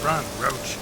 Run, Roach.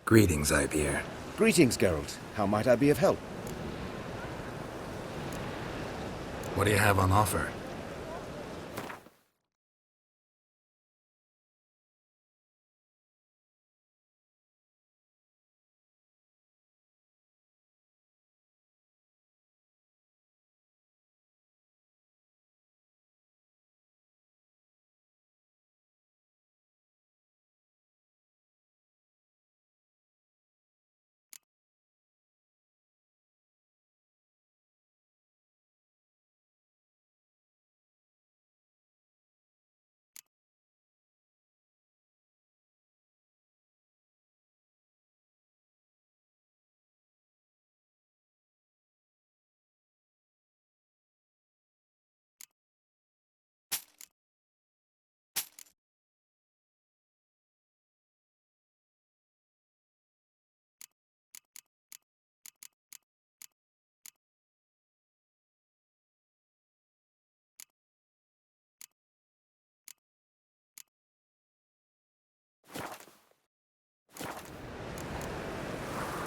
Greetings, Ibeer. Greetings, Geralt. How might I be of help? What do you have on offer?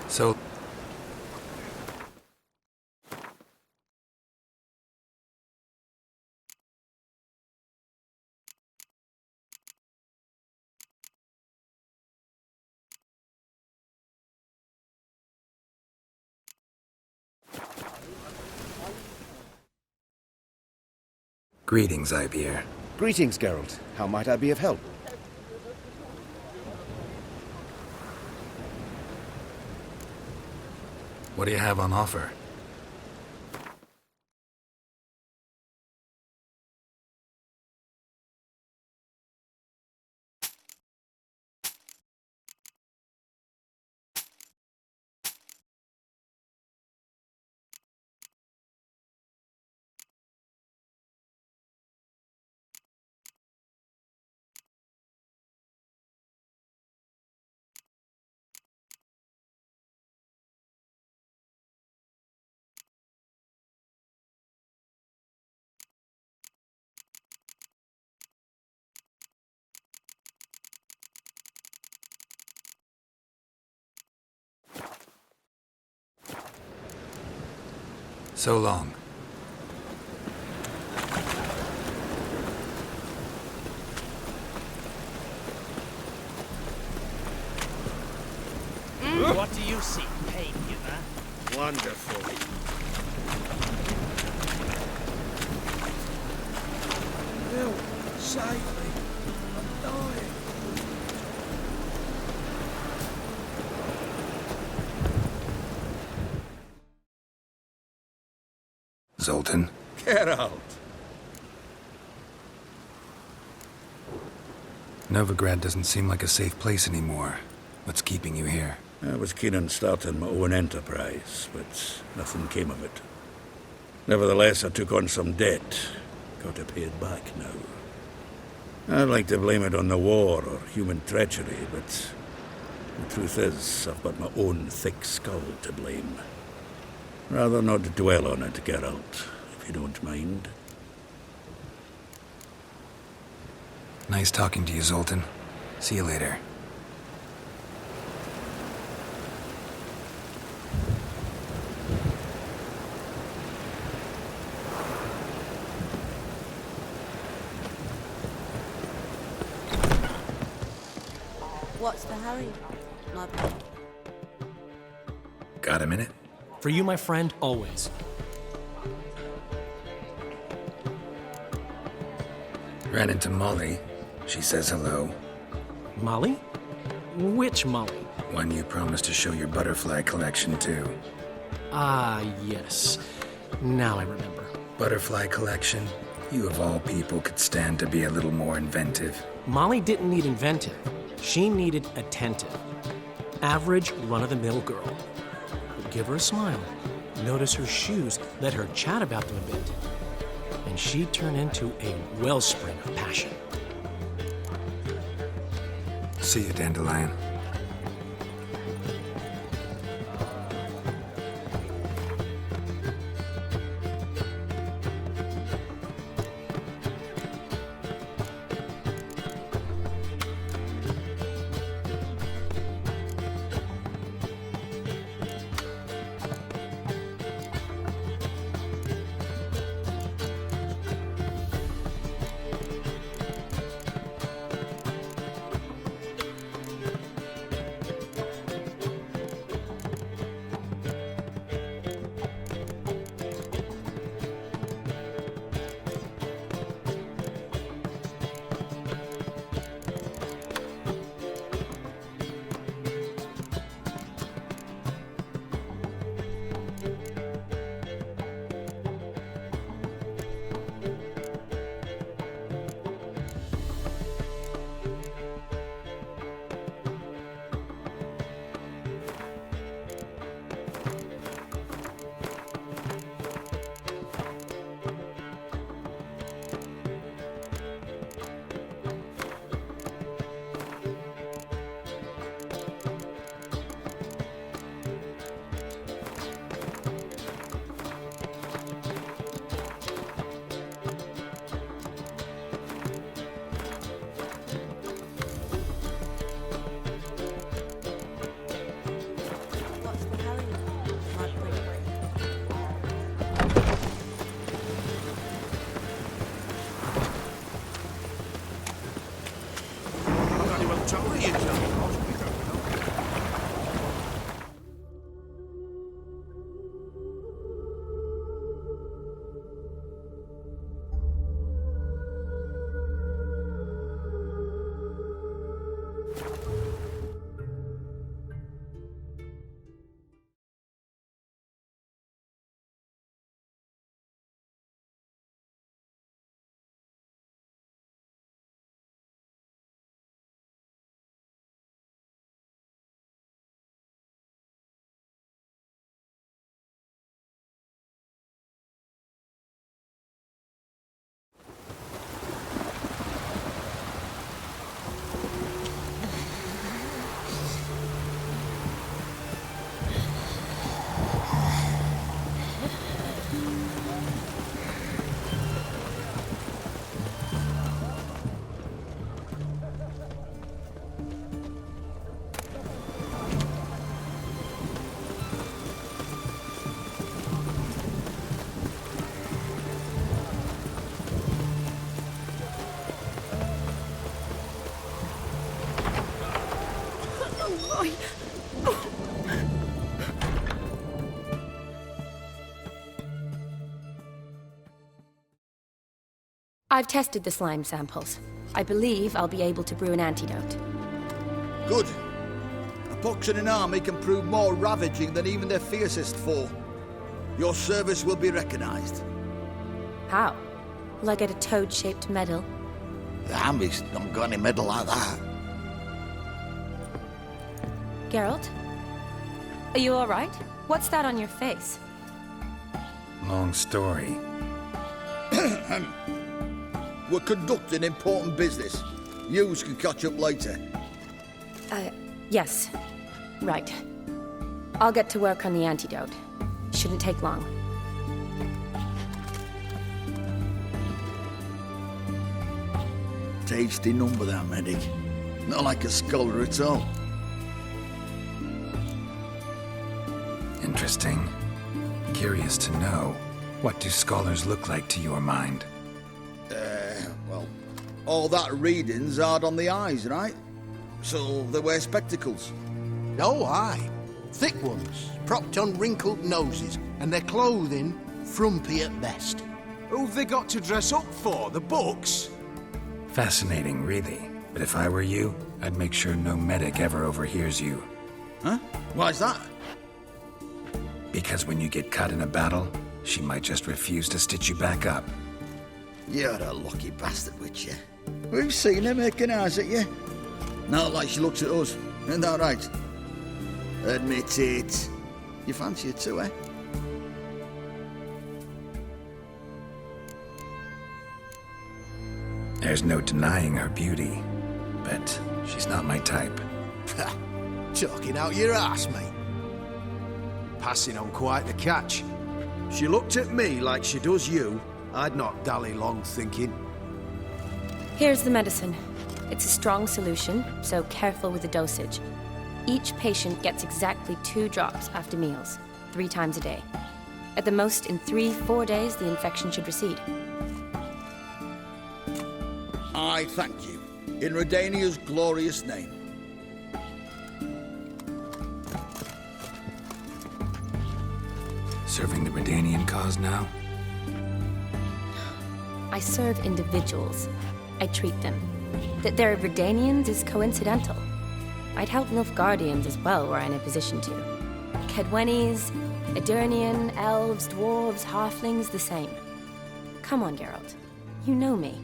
So... Greetings, Ibeer. Greetings, Geralt. How might I be of help? What do you have on offer? So long. What do you see, pain giver? Wonderful. Save me. I'm dying. Zoltan? Geralt. Novigrad doesn't seem like a safe place anymore. What's keeping you here? I was keen on starting my own enterprise, but nothing came of it. Nevertheless, I took on some debt. Got to pay it back now. I'd like to blame it on the war or human treachery, but the truth is, I've got my own thick skull to blame. Rather not dwell on it, Geralt, if you don't mind. Nice talking to you, Zoltan. See you later. What's the hurry, my boy? Got a minute? For you, my friend, always. Ran into Molly. She says hello. Molly? Which Molly? One you promised to show your butterfly collection to. Ah, yes. Now I remember. Butterfly collection? You of all people could stand to be a little more inventive. Molly didn't need inventive. She needed attentive. Average, run-of-the-mill girl. But give her a smile. Notice her shoes. Let her chat about them a bit. And she'd turn into a wellspring of passion. See you, Dandelion. I've tested the slime samples. I believe I'll be able to brew an antidote. Good. A pox in an army can prove more ravaging than even their fiercest foe. Your service will be recognized. How? Will I get a toad-shaped medal? The army's not got any medal like that. Geralt? Are you alright? What's that on your face? Long story. We're conducting important business. Yous can catch up later. Yes. Right. I'll get to work on the antidote. Shouldn't take long. Tasty number, that medic. Not like a scholar at all. Interesting. Curious to know, what do scholars look like to your mind? Well, all that reading's hard on the eyes, right? So they wear spectacles. Oh, aye. Thick ones, propped on wrinkled noses, and their clothing frumpy at best. Who've they got to dress up for? The books? Fascinating, really. But if I were you, I'd make sure no medic ever overhears you. Huh? Why's that? Because when you get cut in a battle, she might just refuse to stitch you back up. You're a lucky bastard, Witcher. We've seen her making eyes at you. Not like she looks at us. Isn't that right? Admit it. You fancy her too, eh? There's no denying her beauty, but she's not my type. Talking out your ass, mate. Passing on quite the catch. She looked at me like she does you. I'd not dally long thinking. Here's the medicine. It's a strong solution, so careful with the dosage. Each patient gets exactly 2 drops after meals, 3 times a day. At the most, in 3-4 days, the infection should recede. I thank you. In Redania's glorious name. Serving the Redanian cause now? I serve individuals. I treat them. That they're Verdanians is coincidental. I'd help Nilfgaardians as well were I in a position to. Kedwenis, Edirnian, elves, dwarves, halflings, the same. Come on, Geralt. You know me.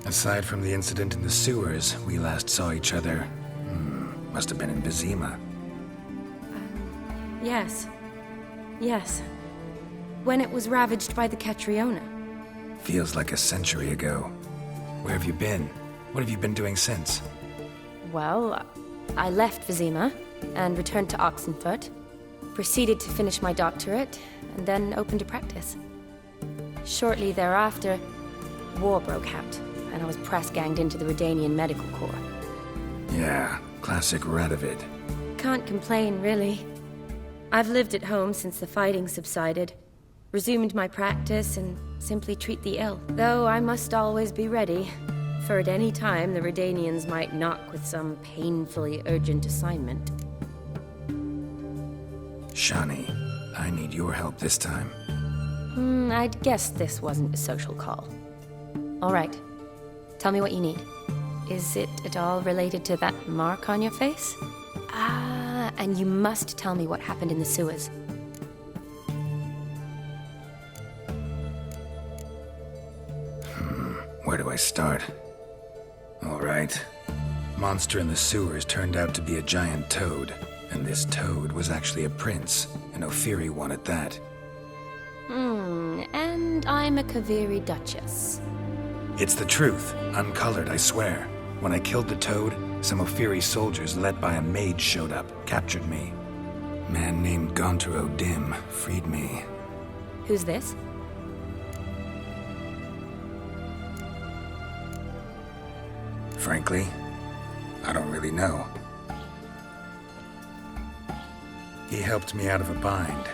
Aside from the incident in the sewers, we last saw each other. Must have been in Vizima. Yes. Yes. When it was ravaged by the Catriona. Feels like a century ago. Where have you been? What have you been doing since? Well, I left Vizima and returned to Oxenfurt, proceeded to finish my doctorate, and then opened a practice. Shortly thereafter, war broke out, and I was press-ganged into the Redanian Medical Corps. Yeah, classic Radovid. Can't complain, really. I've lived at home since the fighting subsided, resumed my practice, and simply treat the ill. Though I must always be ready, for at any time the Redanians might knock with some painfully urgent assignment. Shani, I need your help this time. I'd guessed this wasn't a social call. All right. Tell me what you need. Is it at all related to that mark on your face? Ah, and you must tell me what happened in the sewers. Where do I start? All right. Monster in the sewers turned out to be a giant toad, and this toad was actually a prince, an Ophiri one at that. And I'm a Kaviri Duchess. It's the truth, uncolored, I swear. When I killed the toad, some Ophiri soldiers led by a mage showed up, captured me. Man named Gontaro Dim freed me. Who's this? Frankly, I don't really know. He helped me out of a bind.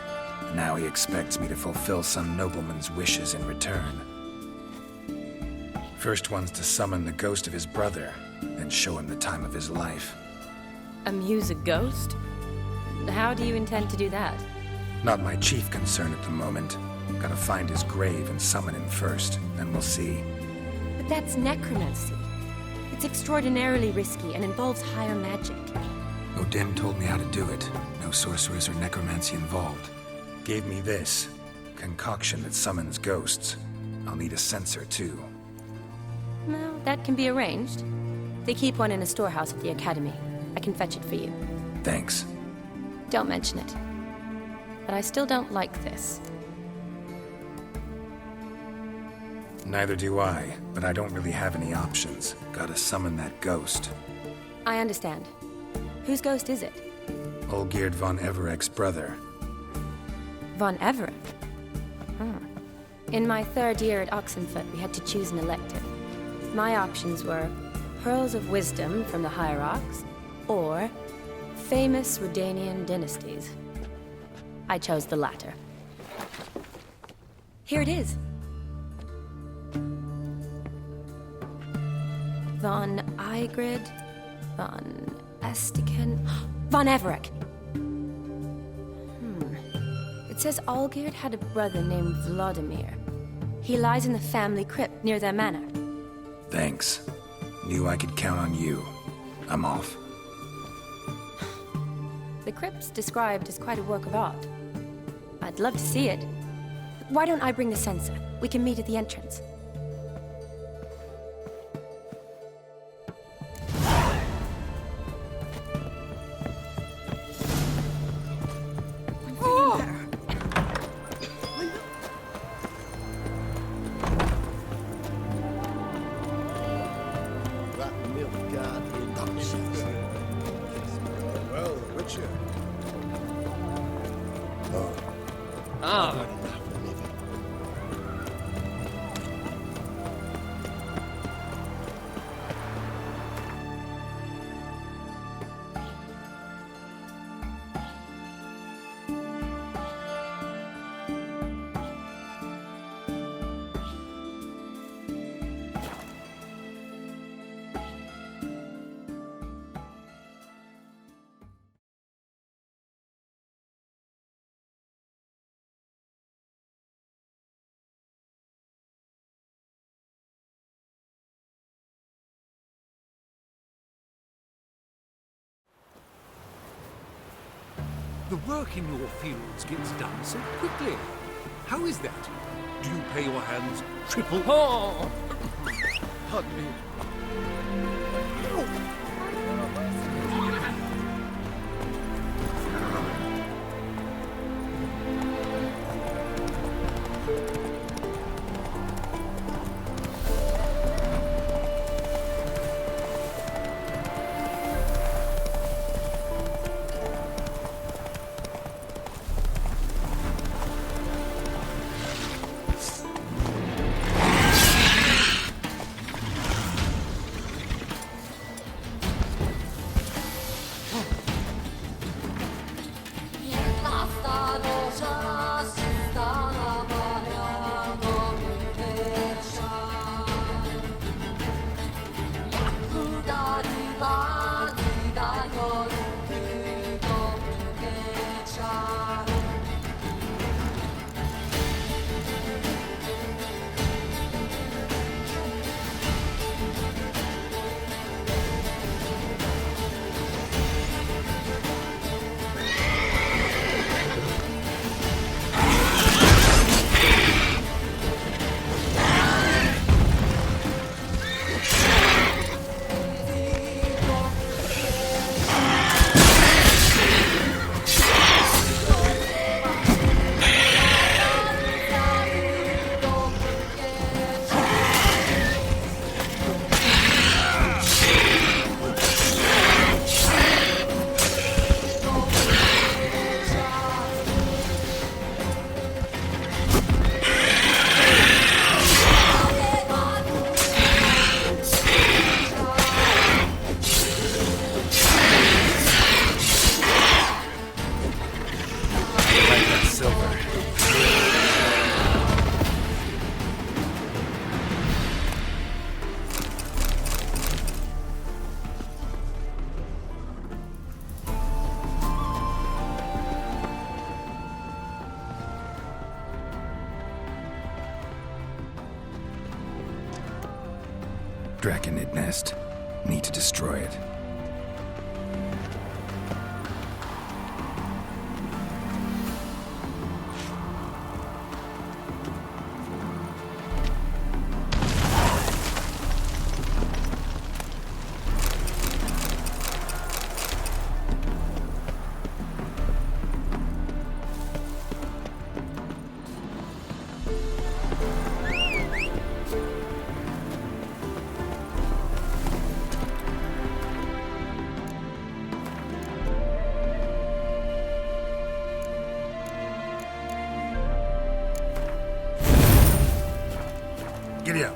Now he expects me to fulfill some nobleman's wishes in return. First one's to summon the ghost of his brother, then show him the time of his life. Amuse a ghost? How do you intend to do that? Not my chief concern at the moment. Gotta find his grave and summon him first, then we'll see. But that's necromancy. It's extraordinarily risky and involves higher magic. Odin told me how to do it. No sorcerers or necromancy involved. Gave me this. Concoction that summons ghosts. I'll need a censer, too. Well, that can be arranged. They keep one in a storehouse at the academy. I can fetch it for you. Thanks. Don't mention it. But I still don't like this. Neither do I, but I don't really have any options. Gotta summon that ghost. I understand. Whose ghost is it? Olgierd von Evereck's brother. Von Everett? In my third year at Oxenfoot, we had to choose an elective. My options were Pearls of Wisdom from the Hierarchs, or famous Redanian dynasties. I chose the latter. Here it is. Von Igrid, Von Estiken, Von Everett. It says Olgierd had a brother named Vladimir. He lies in the family crypt near their manor. Thanks. Knew I could count on you. I'm off. The crypt's described as quite a work of art. I'd love to see it. Why don't I bring the censer? We can meet at the entrance. The work in your fields gets done so quickly. How is that? Do you pay your hands triple? Oh! Pardon me. Draconid nest. Need to destroy it. Giddy up.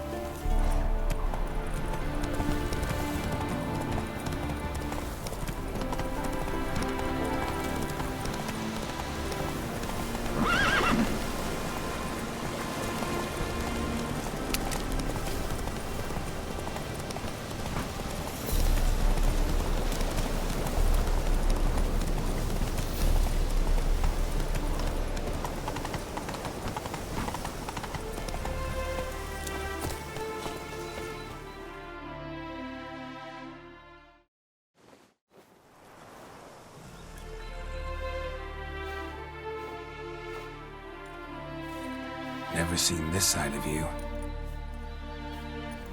Never seen this side of you.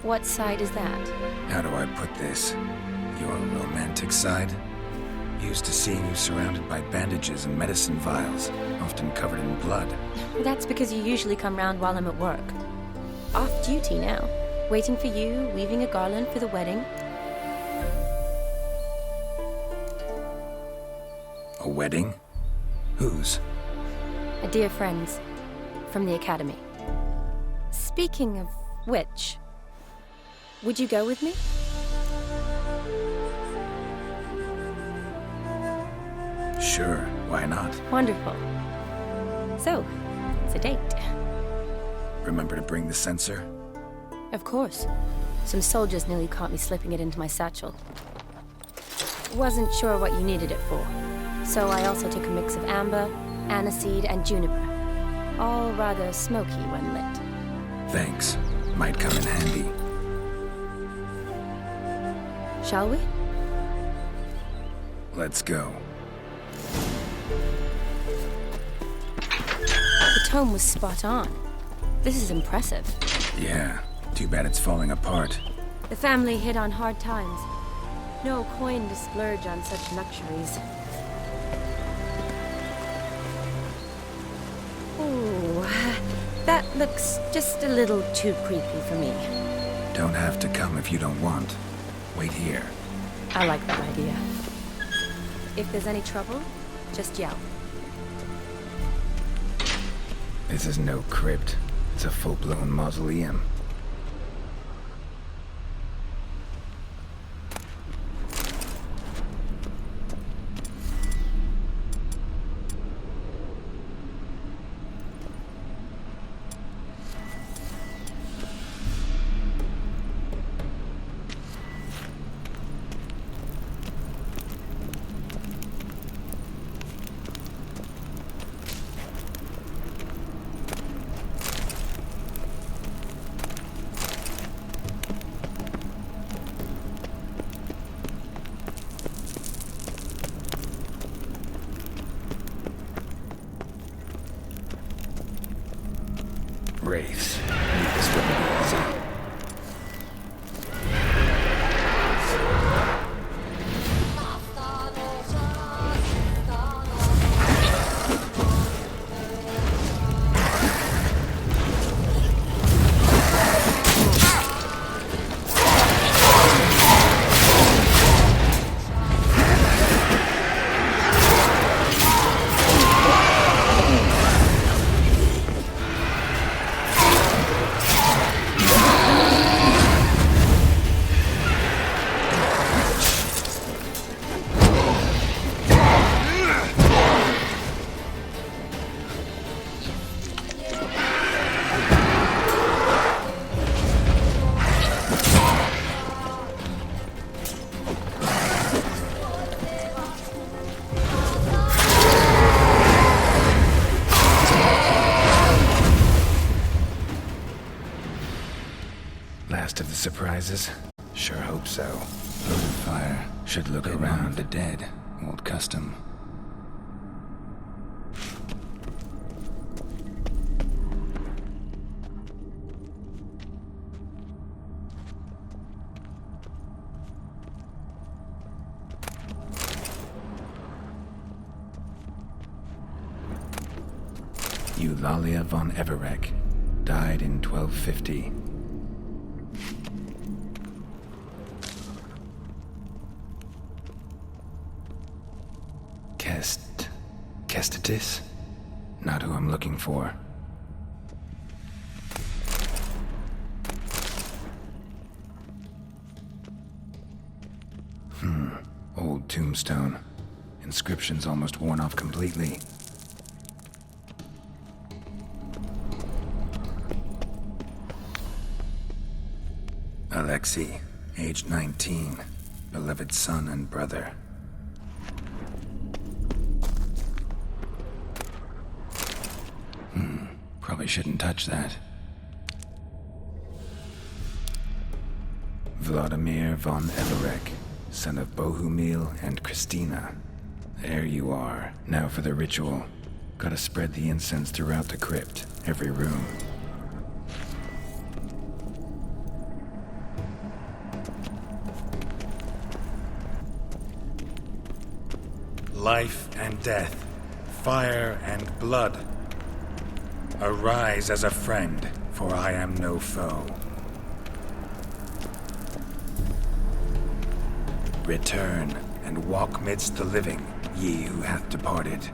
What side is that? How do I put this? Your romantic side? Used to seeing you surrounded by bandages and medicine vials, often covered in blood. That's because you usually come round while I'm at work. Off duty now. Waiting for you, weaving a garland for the wedding. A wedding? Whose? A dear friend's. From the academy. Speaking of which, would you go with me? Sure, why not? Wonderful. So, it's a date. Remember to bring the sensor? Of course. Some soldiers nearly caught me slipping it into my satchel. Wasn't sure what you needed it for, so I also took a mix of amber, aniseed, and juniper. All rather smoky when lit. Thanks. Might come in handy. Shall we? Let's go. The tome was spot on. This is impressive. Yeah, too bad it's falling apart. The family hit on hard times. No coin to splurge on such luxuries. Ooh, that looks just a little too creepy for me. Don't have to come if you don't want. Wait here. I like that idea. If there's any trouble, just yell. This is no crypt. It's a full-blown mausoleum. Wraiths. This wouldn't be easy. surprises? Sure hope so. Votive fire should look around the dead. Old custom. Eulalia von Everek died in 1250. Kestatis? Not who I'm looking for. Old tombstone. Inscription's almost worn off completely. Alexei, age 19, beloved son and brother. Probably shouldn't touch that. Vladimir von Everek, son of Bohumil and Christina. There you are. Now for the ritual. Gotta spread the incense throughout the crypt, every room. Life and death, fire and blood. Arise as a friend, for I am no foe. Return and walk midst the living, ye who hath departed.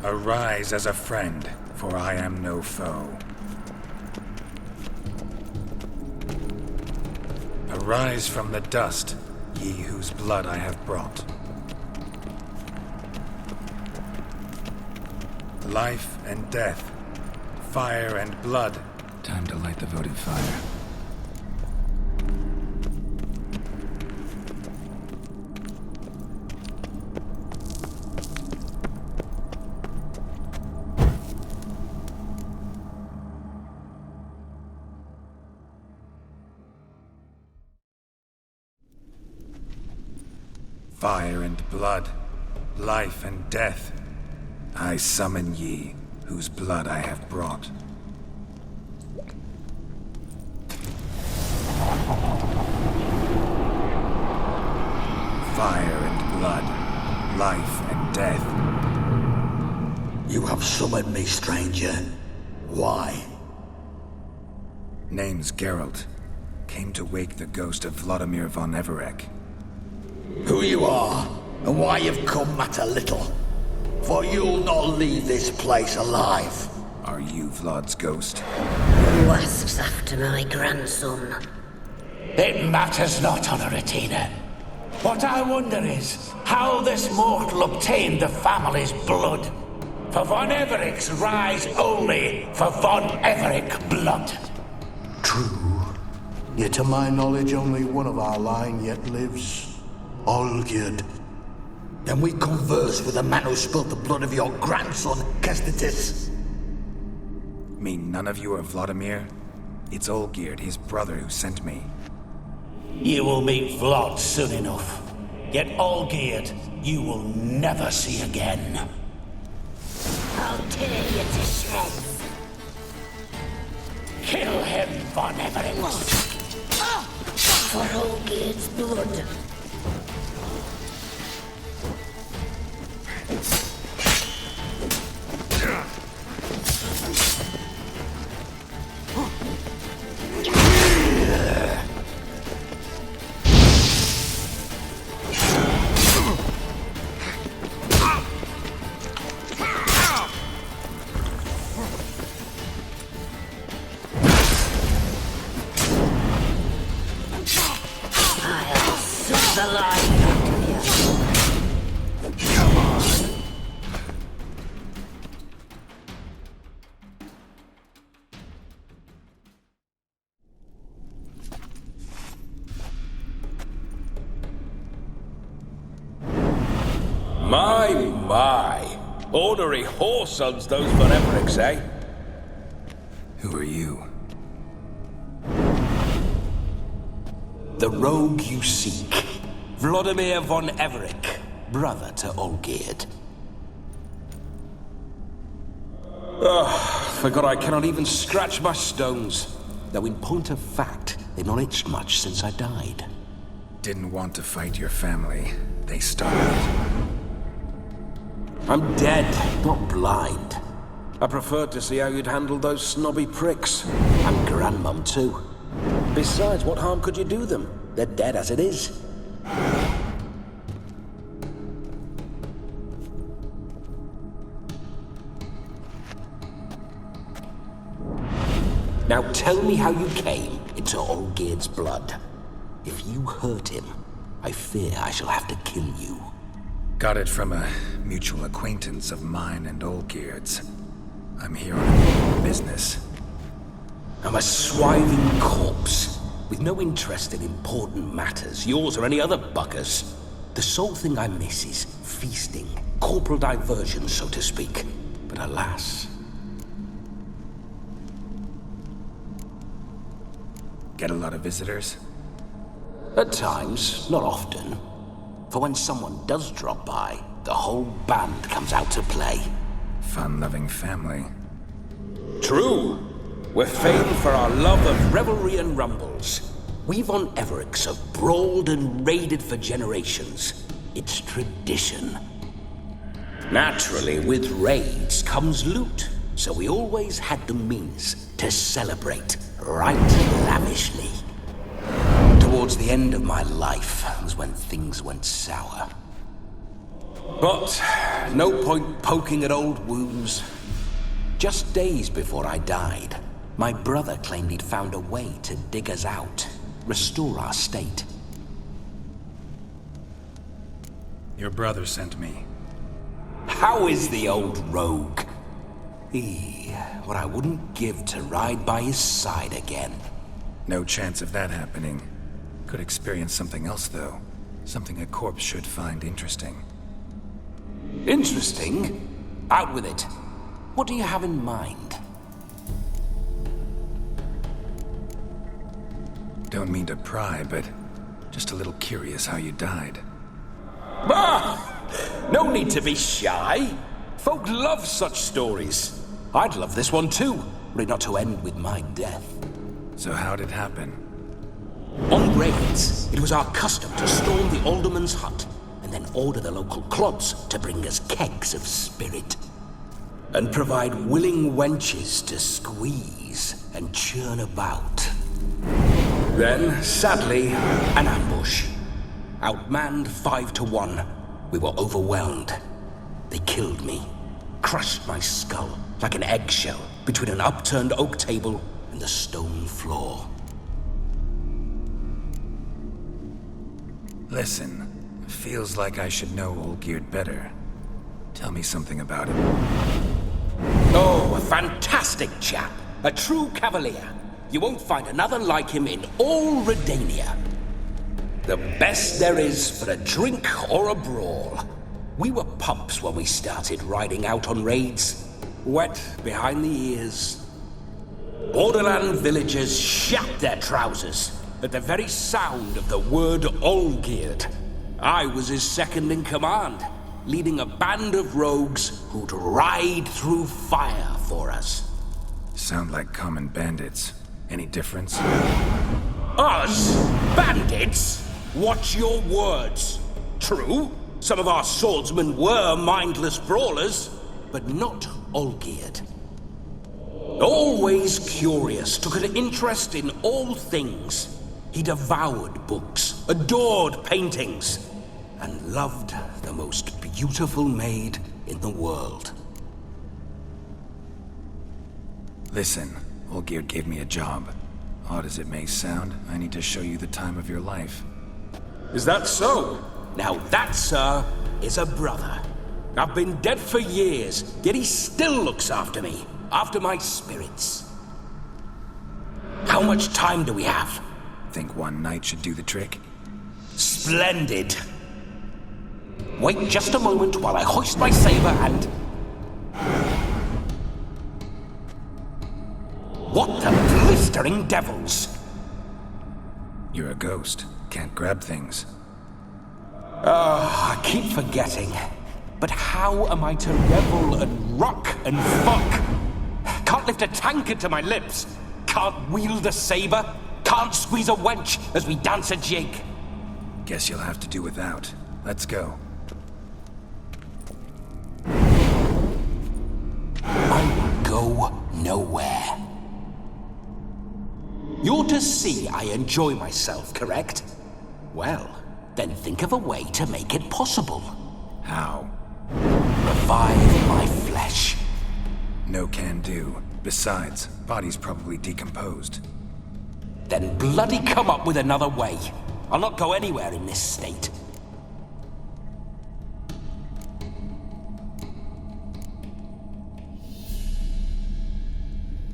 Arise as a friend, for I am no foe. Arise from the dust, ye whose blood I have brought. Life and death, fire and blood. Time to light the votive fire. Fire and blood, life and death. I summon ye, whose blood I have brought. Fire and blood, life and death. You have summoned me, stranger. Why? Name's Geralt. Came to wake the ghost of Vladimir von Everek. Who you are, and why you've come matter little. For you'll not leave this place alive. Are you Vlad's ghost? Who asks after my grandson? It matters not, Honoratina. What I wonder is how this mortal obtained the family's blood. For von Everek's rise only for von Everek blood. True. Yet to my knowledge, only one of our line yet lives. Olgierd. Then we converse with the man who spilled the blood of your grandson, Kestatis. Mean none of you are Vladimir? It's Olgierd, his brother, who sent me. You will meet Vlad soon enough. Yet Olgierd, you will never see again. I'll tear you to shreds. Kill him, von Everek. For Olgierd's blood. I'll suck the life out of you. Come on. My. Ordinary whoresons, those von Evereks, eh? Who are you? The rogue you seek. Vladimir von Everick, brother to Olgierd. Forgot I cannot even scratch my stones. Though in point of fact, they've not itched much since I died. Didn't want to fight your family. They starved. I'm dead, not blind. I preferred to see how you'd handle those snobby pricks. And Grandmum, too. Besides, what harm could you do them? They're dead as it is. Now tell me how you came into Olgierd's blood. If you hurt him, I fear I shall have to kill you. Got it from a mutual acquaintance of mine and Olgierd's. I'm here on business. I'm a swiving corpse, with no interest in important matters, yours or any other buggers. The sole thing I miss is feasting, corporal diversion, so to speak. But alas... Get a lot of visitors? At times, not often. For when someone does drop by, the whole band comes out to play. Fun-loving family. True. We're famed for our love of revelry and rumbles. We von Evericks have brawled and raided for generations. It's tradition. Naturally, with raids comes loot, so we always had the means to celebrate right lavishly. Towards the end of my life was when things went sour. But no point poking at old wounds. Just days before I died, my brother claimed he'd found a way to dig us out, restore our state. Your brother sent me. How is the old rogue? What I wouldn't give to ride by his side again. No chance of that happening. Could experience something else, though. Something a corpse should find interesting. Interesting? Out with it. What do you have in mind? Don't mean to pry, but just a little curious how you died. No need to be shy. Folk love such stories. I'd love this one too, were it not to end with my death. So how'd it happen? On raids, it was our custom to storm the alderman's hut and then order the local clods to bring us kegs of spirit. And provide willing wenches to squeeze and churn about. Then, sadly, an ambush. Outmanned 5-1, we were overwhelmed. They killed me, crushed my skull like an eggshell between an upturned oak table and the stone floor. Listen, feels like I should know Olgierd better. Tell me something about him. Oh, a fantastic chap. A true cavalier. You won't find another like him in all Redania. The best there is for a drink or a brawl. We were pups when we started riding out on raids. Wet behind the ears. Borderland villagers shat their trousers at the very sound of the word Olgierd. I was his second in command, leading a band of rogues who'd ride through fire for us. Sound like common bandits. Any difference? Us? Bandits? Watch your words. True, some of our swordsmen were mindless brawlers, but not Olgierd. Always curious, took an interest in all things. He devoured books, adored paintings, and loved the most beautiful maid in the world. Listen, Olgierd gave me a job. Odd as it may sound, I need to show you the time of your life. Is that so? Now that, sir, is a brother. I've been dead for years, yet he still looks after me, after my spirits. How much time do we have? Think one night should do the trick? Splendid. Wait just a moment while I hoist my saber and... What the blistering devils? You're a ghost. Can't grab things. I keep forgetting. But how am I to revel and rock and fuck? Can't lift a tankard to my lips. Can't wield a saber. Can't squeeze a wench as we dance a jig. Guess you'll have to do without. Let's go. I will go nowhere. You're to see I enjoy myself, correct? Well, then think of a way to make it possible. How? Revive my flesh. No can do. Besides, body's probably decomposed. Then bloody come up with another way. I'll not go anywhere in this state.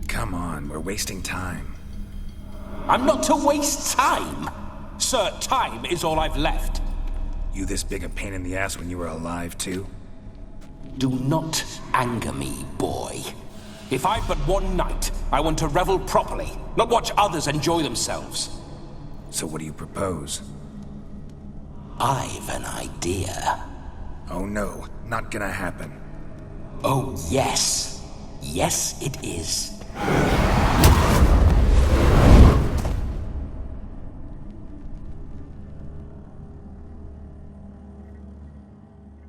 Come on, we're wasting time. I'm not to waste time. Sir, time is all I've left. You this big a pain in the ass when you were alive, too? Do not anger me, boy. If I've but one night, I want to revel properly, not watch others enjoy themselves. So what do you propose? I've an idea. Oh no, not gonna happen. Oh yes. Yes, it is.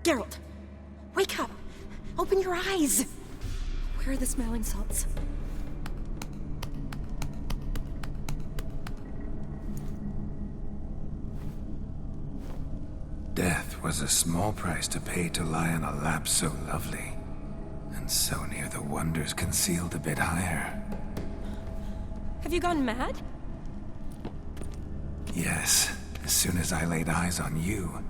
Geralt, wake up! Open your eyes! Where are the smelling salts? Death was a small price to pay to lie on a lap so lovely, and so near the wonders concealed a bit higher. Have you gone mad? Yes, as soon as I laid eyes on you,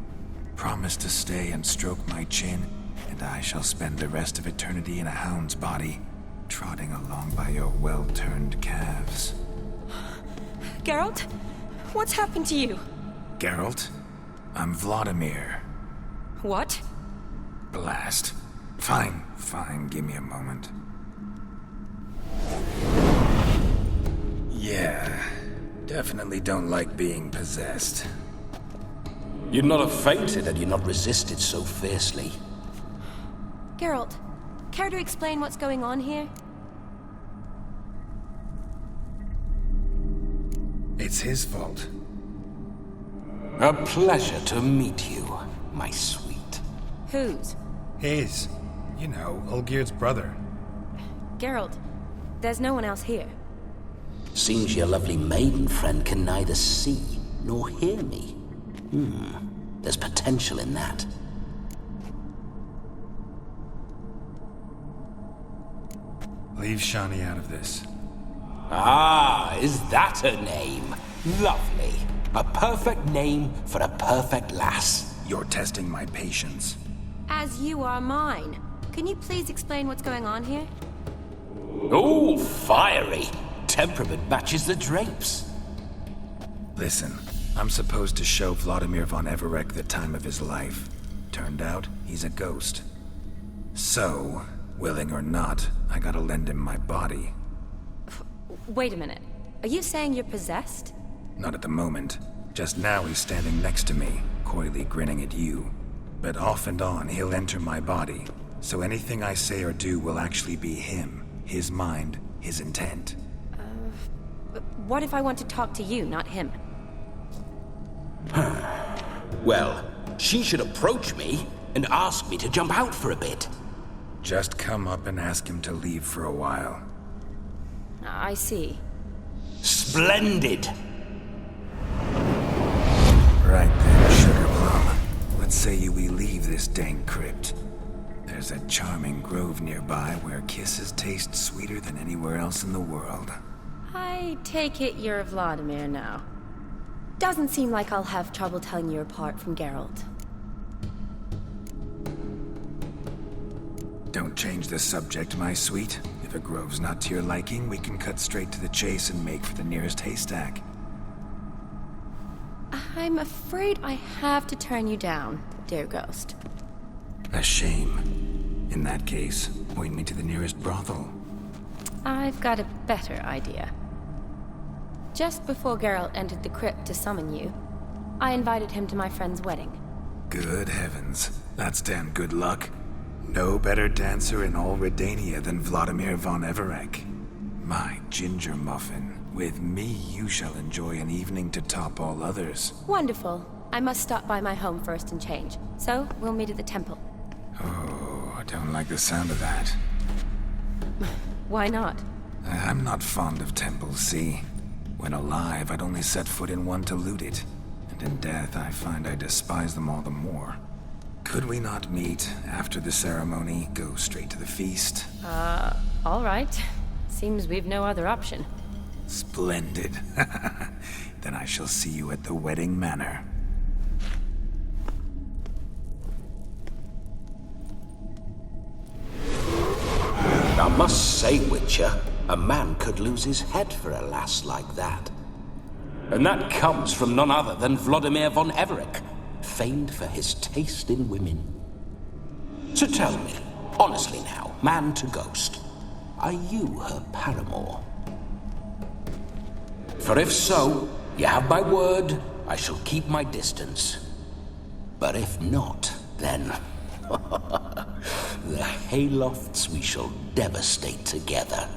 promise to stay and stroke my chin, and I shall spend the rest of eternity in a hound's body, trotting along by your well-turned calves. Geralt? What's happened to you? Geralt? I'm Vladimir. What? Blast. Fine, give me a moment. Yeah, definitely don't like being possessed. You'd not have fainted had you not resisted so fiercely. Geralt, care to explain what's going on here? It's his fault. A pleasure to meet you, my sweet. Whose? His. You know, Olgierd's brother. Geralt, there's no one else here. Seems your lovely maiden friend can neither see nor hear me. There's potential in that. Leave Shani out of this. Ah, is that her name? Lovely. A perfect name for a perfect lass. You're testing my patience. As you are mine. Can you please explain what's going on here? Oh, fiery. Temperament matches the drapes. Listen, I'm supposed to show Vladimir von Everec the time of his life. Turned out, he's a ghost. So, willing or not, I gotta lend him my body. Wait a minute. Are you saying you're possessed? Not at the moment. Just now he's standing next to me, coyly grinning at you. But off and on, he'll enter my body. So anything I say or do will actually be him. His mind, his intent. What if I want to talk to you, not him? Well, she should approach me and ask me to jump out for a bit. Just come up and ask him to leave for a while. I see. Splendid! Right then, Sugar Plum. Let's say we leave this dank crypt. There's a charming grove nearby where kisses taste sweeter than anywhere else in the world. I take it you're Vladimir now. Doesn't seem like I'll have trouble telling you apart from Geralt. Don't change the subject, my sweet. If a grove's not to your liking, we can cut straight to the chase and make for the nearest haystack. I'm afraid I have to turn you down, dear ghost. A shame. In that case, point me to the nearest brothel. I've got a better idea. Just before Geralt entered the crypt to summon you, I invited him to my friend's wedding. Good heavens. That's damn good luck. No better dancer in all Redania than Vladimir von Everec. My ginger muffin. With me, you shall enjoy an evening to top all others. Wonderful. I must stop by my home first and change. So, we'll meet at the temple. Oh, I don't like the sound of that. Why not? I'm not fond of temples, see? When alive, I'd only set foot in one to loot it. And in death, I find I despise them all the more. Could we not meet after the ceremony, go straight to the feast? All right. Seems we've no other option. Splendid. Then I shall see you at the wedding manor. I must say, Witcher, a man could lose his head for a lass like that. And that comes from none other than Vladimir von Everec, famed for his taste in women. So tell me, honestly now, man to ghost, are you her paramour? For if so, you have my word, I shall keep my distance. But if not, then the haylofts we shall devastate together.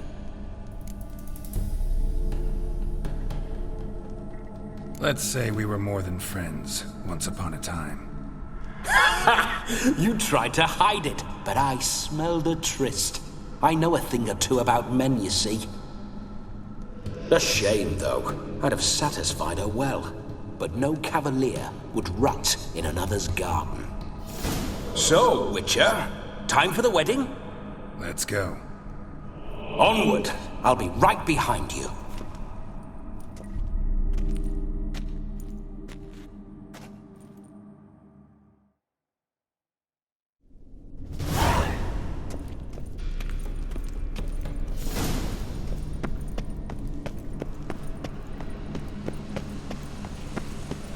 Let's say we were more than friends, once upon a time. You tried to hide it, but I smelled a tryst. I know a thing or two about men, you see. A shame, though. I'd have satisfied her well. But no cavalier would rot in another's garden. So, Witcher, time for the wedding? Let's go. Onward! I'll be right behind you.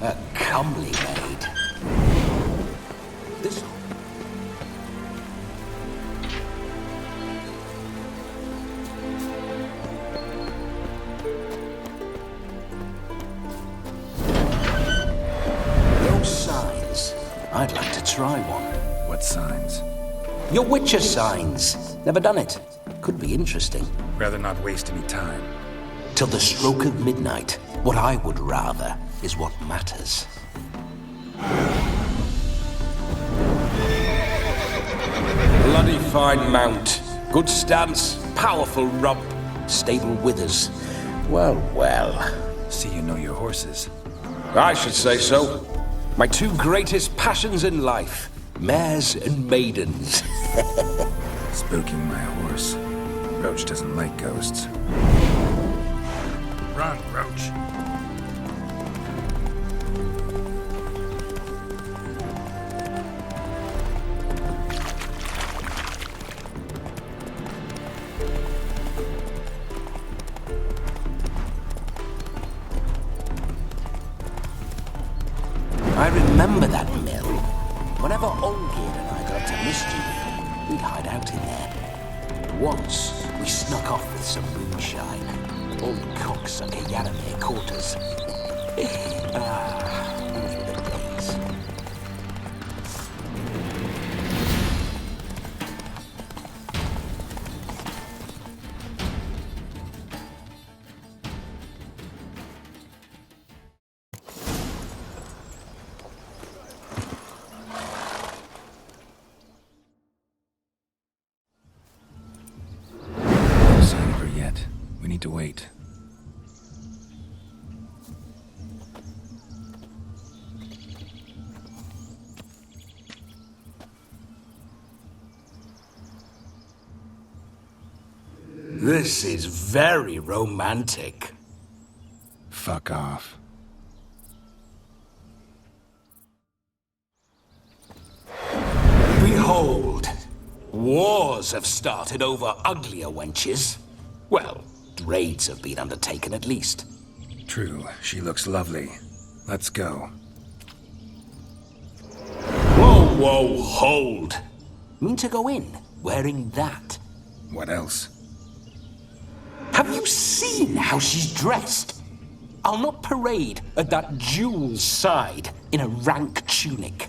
A comely maid. This one. No signs. I'd like to try one. What signs? Your Witcher signs. Never done it. Could be interesting. Rather not waste any time. Till the stroke of midnight. What I would rather is what matters. Bloody fine mount. Good stance, powerful rump, stable withers. Well, well. See you know your horses. I should say so. My two greatest passions in life. Mares and maidens. Spooking my horse. Roach doesn't like ghosts. Run, Roach. I remember that mill. Whenever Olgerd and I got to mischief, we'd hide out in there. Once, we snuck off with some moonshine. Old cocksucker Yaramir caught us. Those were the days. No sign of her yet. We need to wait. This is very romantic. Fuck off. Behold, wars have started over uglier wenches. Well, raids have been undertaken at least. True, she looks lovely. Let's go. Whoa, whoa, hold. Mean to go in, wearing that? What else? Have you seen how she's dressed? I'll not parade at that jewel's side in a rank tunic.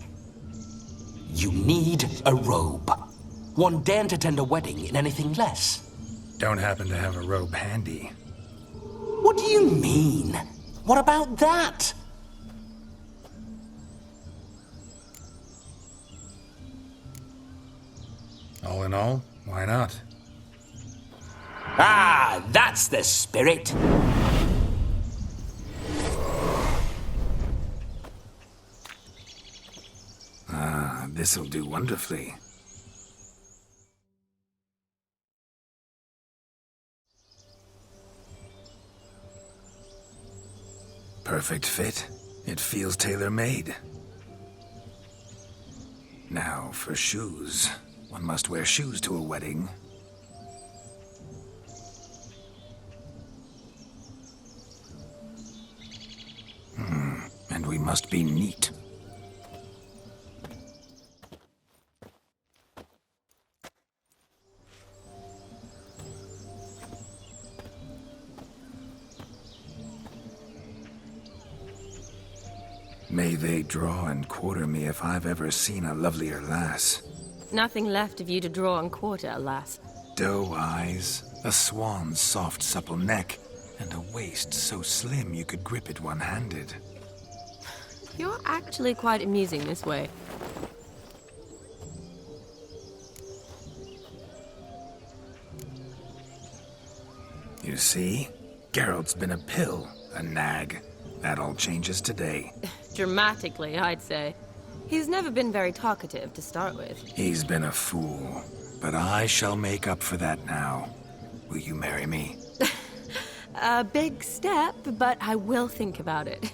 You need a robe. One daren't attend a wedding in anything less. Don't happen to have a robe handy. What do you mean? What about that? All in all, why not? Ah, that's the spirit. Ah, this'll do wonderfully. Perfect fit. It feels tailor-made. Now, for shoes. One must wear shoes to a wedding. And we must be neat. May they draw and quarter me if I've ever seen a lovelier lass. Nothing left of you to draw and quarter, alas. Doe eyes, a swan's soft, supple neck, and a waist so slim you could grip it one-handed. You're actually quite amusing this way. You see? Geralt's been a pill, a nag. That all changes today. Dramatically, I'd say. He's never been very talkative to start with. He's been a fool, but I shall make up for that now. Will you marry me? A big step, but I will think about it.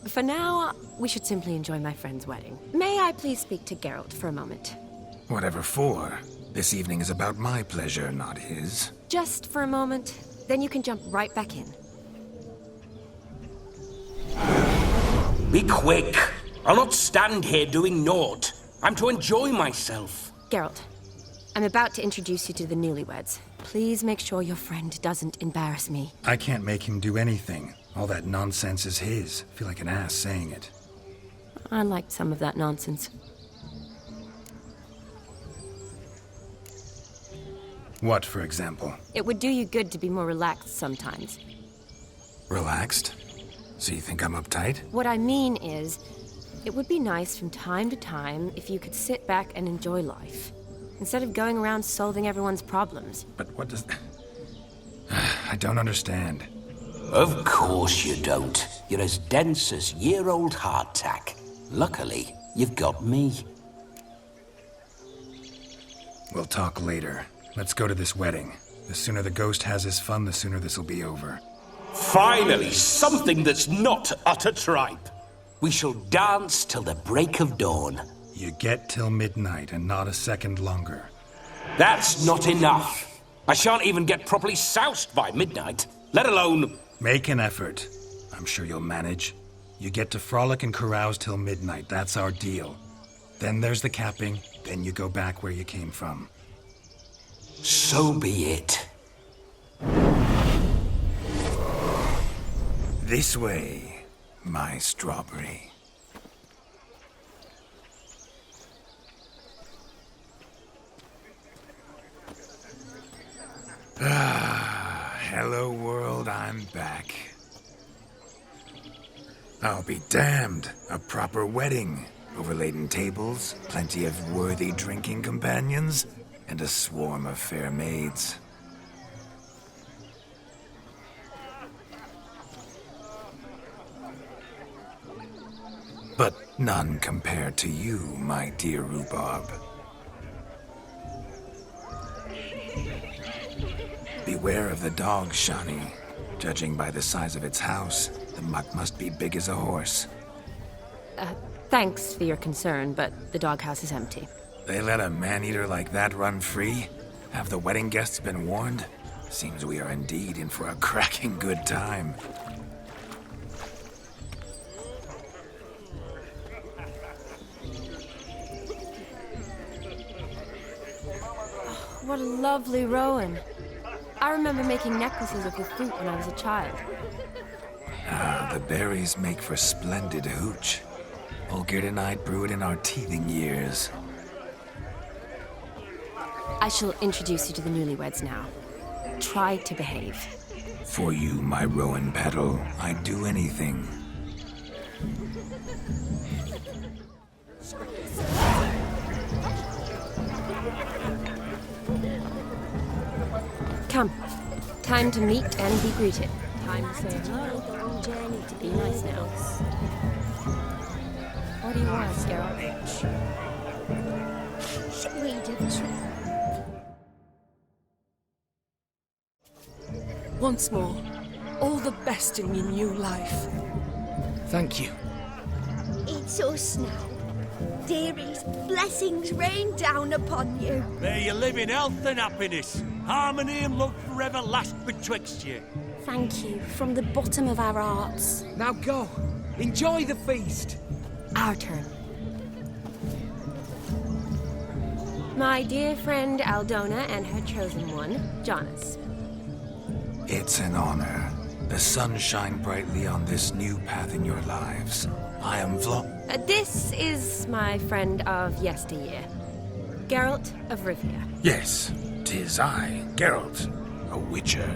For now, we should simply enjoy my friend's wedding. May I please speak to Geralt for a moment? Whatever for. This evening is about my pleasure, not his. Just for a moment, then you can jump right back in. Be quick. I'll not stand here doing naught. I'm to enjoy myself. Geralt, I'm about to introduce you to the newlyweds. Please make sure your friend doesn't embarrass me. I can't make him do anything. All that nonsense is his. Feel like an ass saying it. I liked some of that nonsense. What, for example? It would do you good to be more relaxed sometimes. Relaxed? So you think I'm uptight? What I mean is, it would be nice from time to time if you could sit back and enjoy life, instead of going around solving everyone's problems. But what does... I don't understand. Of course you don't. You're as dense as year-old hardtack. Luckily, you've got me. We'll talk later. Let's go to this wedding. The sooner the ghost has his fun, the sooner this'll be over. Finally, something that's not utter tripe. We shall dance till the break of dawn. You get till midnight and not a second longer. That's not enough. I shan't even get properly soused by midnight, let alone... Make an effort. I'm sure you'll manage. You get to frolic and carouse till midnight. That's our deal. Then there's the capping. Then you go back where you came from. So be it. This way, my strawberry. Ah, hello world, I'm back. I'll be damned. A proper wedding. Overladen tables, plenty of worthy drinking companions, and a swarm of fair maids. But none compared to you, my dear rhubarb. Beware of the dog, Shani. Judging by the size of its house, the mutt must be big as a horse. Thanks for your concern, but the doghouse is empty. They let a man-eater like that run free? Have the wedding guests been warned? Seems we are indeed in for a cracking good time. What a lovely rowan. I remember making necklaces of the fruit when I was a child. Ah, the berries make for splendid hooch. Olgerd and I brewed in our teething years. I shall introduce you to the newlyweds now. Try to behave. For you, my rowan petal, I'd do anything. Come. Time to meet and be greeted. Time to say hello. Journey to be nice now. What do you want, Geralt? Should we do the trick? Once more, all the best in your new life. Thank you. It's us now. Dearies, blessings rain down upon you. May you live in health and happiness. Harmony and love forever last betwixt you. Thank you from the bottom of our hearts. Now go. Enjoy the feast. Our turn. My dear friend Aldona and her chosen one, Jonas. It's an honor. The sun shine brightly on this new path in your lives. I am This is my friend of yesteryear, Geralt of Rivia. Yes, 'tis I, Geralt, a witcher.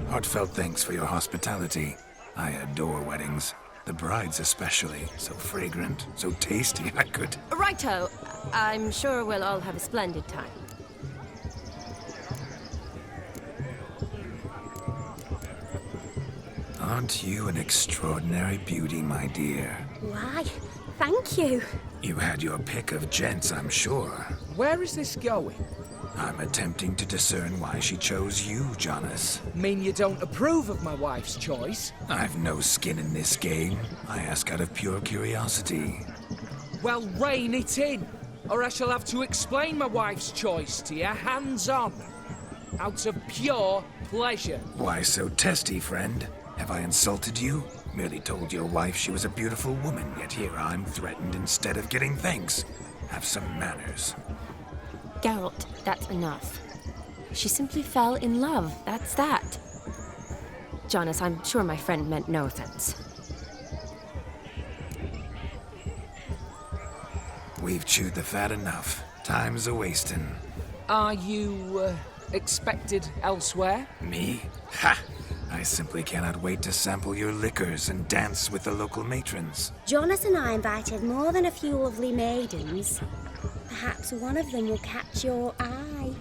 Heartfelt thanks for your hospitality. I adore weddings. The brides especially. So fragrant, so tasty, I could... Righto. I'm sure we'll all have a splendid time. Aren't you an extraordinary beauty, my dear? Why, thank you. You had your pick of gents, I'm sure. Where is this going? I'm attempting to discern why she chose you, Jonas. Mean you don't approve of my wife's choice? I've no skin in this game. I ask out of pure curiosity. Well, rein it in, or I shall have to explain my wife's choice to you hands-on. Out of pure pleasure. Why so testy, friend? Have I insulted you? Merely told your wife she was a beautiful woman, yet here I'm threatened instead of getting thanks. Have some manners. Geralt, that's enough. She simply fell in love, that's that. Jonas, I'm sure my friend meant no offense. We've chewed the fat enough. Time's a-wasting. Are you, expected elsewhere? Me? Ha! I simply cannot wait to sample your liquors and dance with the local matrons. Jonas and I invited more than a few lovely maidens. Perhaps one of them will catch your eye.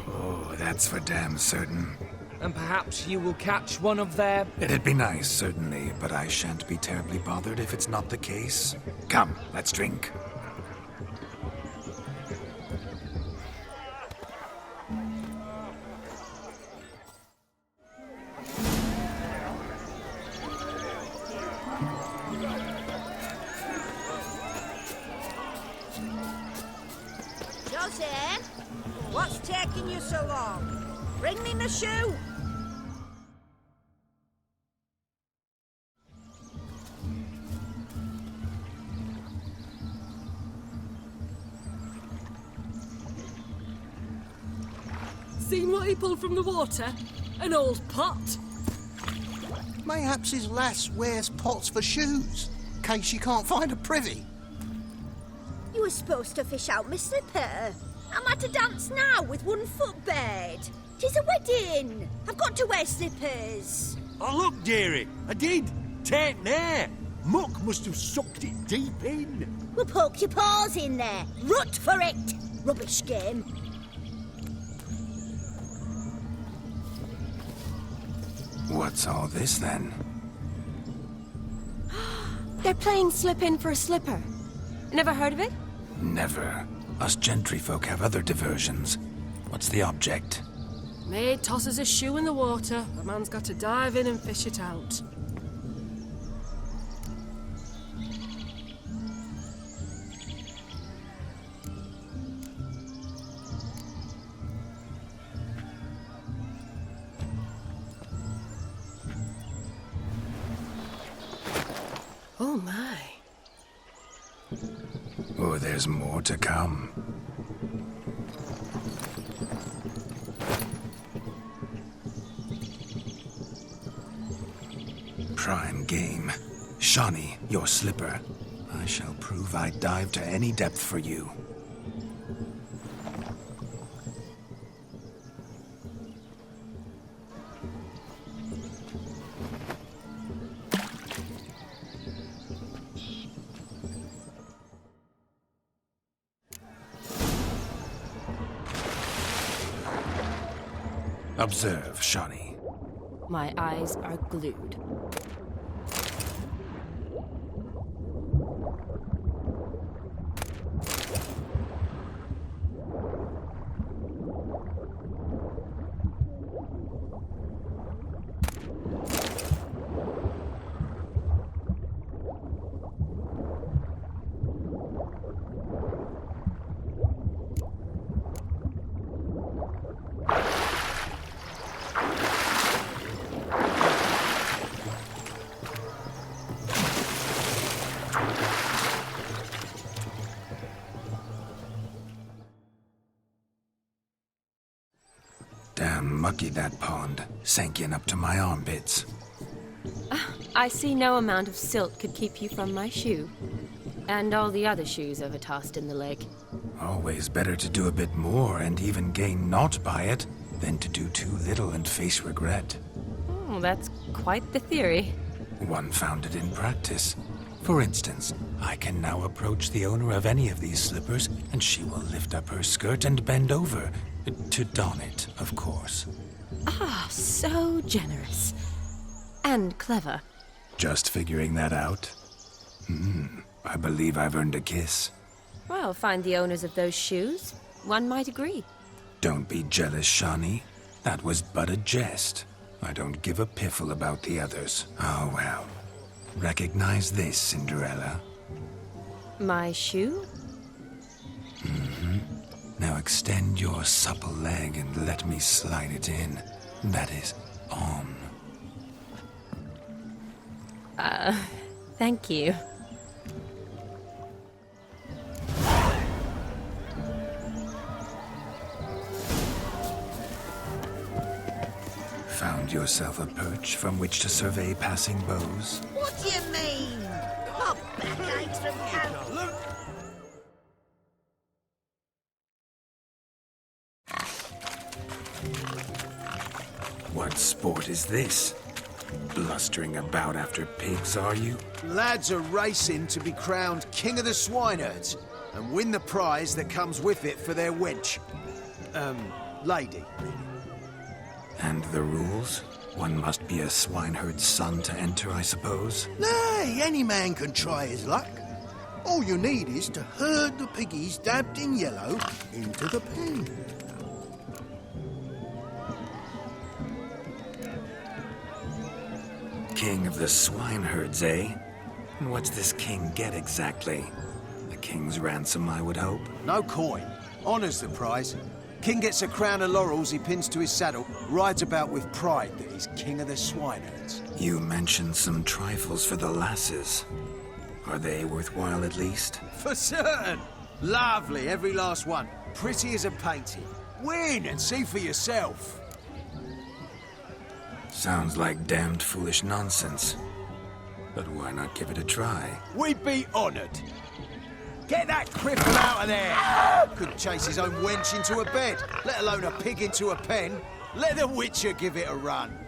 Oh, that's for damn certain. And perhaps you will catch one of their... It'd be nice, certainly, but I shan't be terribly bothered if it's not the case. Come, let's drink. Joseph, what's taking you so long? Bring me my shoe. Seen what he pulled from the water? An old pot. Mayhaps his lass wears pots for shoes, in case she can't find a privy. You were supposed to fish out my slipper. I'm at a dance now with one foot bared. 'Tis a wedding. I've got to wear slippers. Oh, look, dearie, I did. Take there. Muck must have sucked it deep in. We'll poke your paws in there. Rut for it. Rubbish game. What's all this, then? They're playing slip in for a slipper. Never heard of it? Never. Us gentry folk have other diversions. What's the object? Maid tosses a shoe in the water. The man's got to dive in and fish it out. Oh my. Oh, there's more to come. Prime game. Shawnee, your slipper. I shall prove I'd dive to any depth for you. Observe, Shawnee. My eyes are glued. Damn mucky, that pond. Sank in up to my armpits. I see no amount of silt could keep you from my shoe. And all the other shoes ever tossed in the lake. Always better to do a bit more and even gain naught by it than to do too little and face regret. Oh, that's quite the theory. One founded in practice. For instance, I can now approach the owner of any of these slippers, and she will lift up her skirt and bend over. To don it, of course. Ah, so generous. And clever. Just figuring that out? I believe I've earned a kiss. Well, find the owners of those shoes. One might agree. Don't be jealous, Shawnee. That was but a jest. I don't give a piffle about the others. Oh, well. Recognize this, Cinderella. My shoe? Now extend your supple leg and let me slide it in. That is, on. Thank you. Found yourself a perch from which to survey passing bows? What do you mean? My back aches from camp. What sport is this? Blustering about after pigs, are you? Lads are racing to be crowned King of the Swineherds and win the prize that comes with it for their wench. Lady. And the rules? One must be a swineherd's son to enter, I suppose? Nay, any man can try his luck. All you need is to herd the piggies dabbed in yellow into the pen. King of the swineherds, eh? And what's this king get exactly? A king's ransom, I would hope. No coin. Honours the prize. King gets a crown of laurels he pins to his saddle, rides about with pride that he's king of the swineherds. You mentioned some trifles for the lasses. Are they worthwhile at least? For certain! Lovely, every last one. Pretty as a painting. Win and see for yourself. Sounds like damned foolish nonsense. But why not give it a try? We'd be honoured. Get that cripple out of there! Couldn't chase his own wench into a bed, let alone a pig into a pen. Let the Witcher give it a run.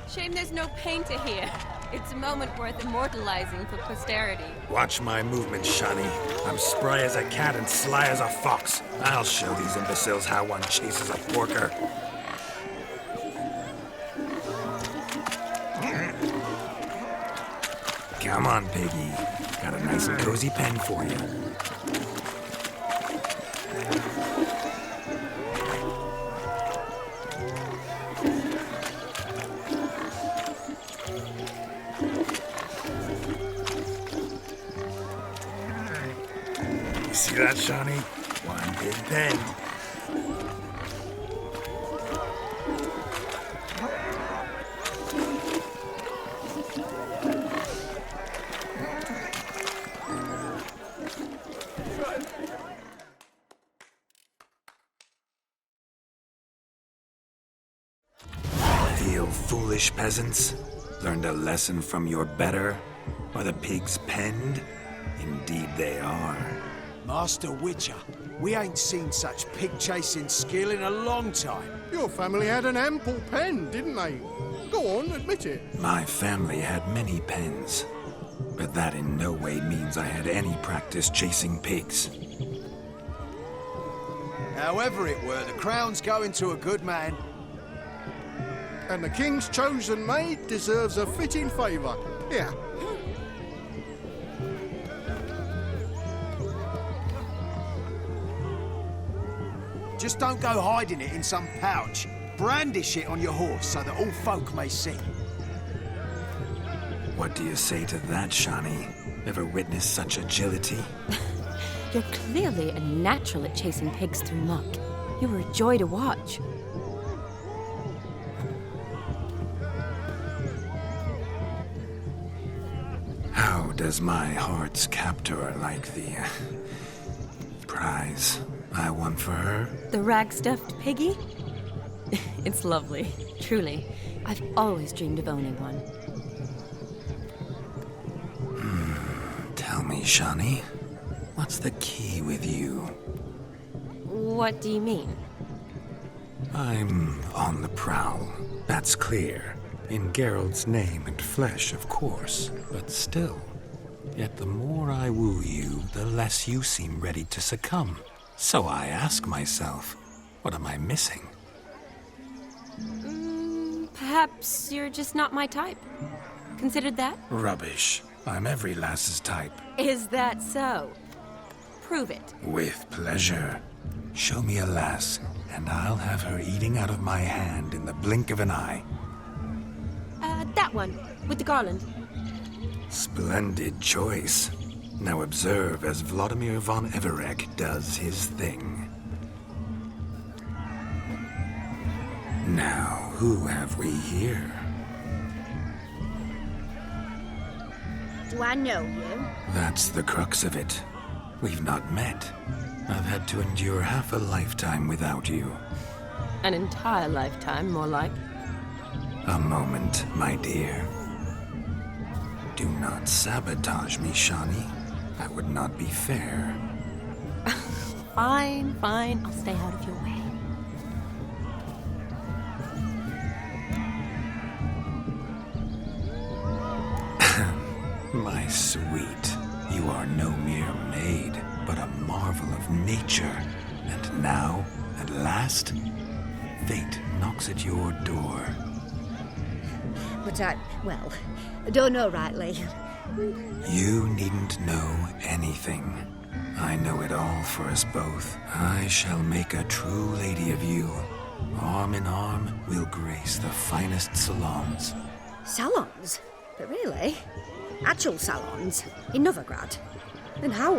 Shame there's no painter here. It's a moment worth immortalizing for posterity. Watch my movements, Shawnee. I'm spry as a cat and sly as a fox. I'll show these imbeciles how one chases a porker. Come on, piggy. Got a nice and cozy pen for you. See that, Shawnee? One big pen. still foolish peasants? Learned a lesson from your better? Are the pigs penned? Indeed they are. Master Witcher, we ain't seen such pig-chasing skill in a long time. Your family had an ample pen, didn't they? Go on, admit it. My family had many pens, but that in no way means I had any practice chasing pigs. However it were, the crown's going to a good man. And the king's chosen maid deserves a fitting favour. Here. Just don't go hiding it in some pouch. Brandish it on your horse so that all folk may see. What do you say to that, Shani? Ever witnessed such agility? You're clearly a natural at chasing pigs through muck. You were a joy to watch. How does my heart's captor like the prize I won for her? The rag-stuffed piggy? It's lovely, truly. I've always dreamed of owning one. Tell me, Shani, what's the key with you? What do you mean? I'm on the prowl, that's clear. In Geralt's name and flesh, of course, but still. Yet the more I woo you, the less you seem ready to succumb. So I ask myself, what am I missing? Perhaps you're just not my type. Considered that? Rubbish. I'm every lass's type. Is that so? Prove it. With pleasure. Show me a lass, and I'll have her eating out of my hand in the blink of an eye. That one, with the garland. Splendid choice. Now observe as Vladimir von Everek does his thing. Now, who have we here? Do I know you? That's the crux of it. We've not met. I've had to endure half a lifetime without you. An entire lifetime, more like. A moment, my dear. Do not sabotage me, Shani. That would not be fair. Fine, fine. I'll stay out of your way. My sweet, you are no mere maid, but a marvel of nature. And now, at last, fate knocks at your door. But I don't know rightly. You needn't know anything. I know it all for us both. I shall make a true lady of you. Arm in arm, we'll grace the finest salons. Salons? But really? Actual salons? In Novigrad? And how?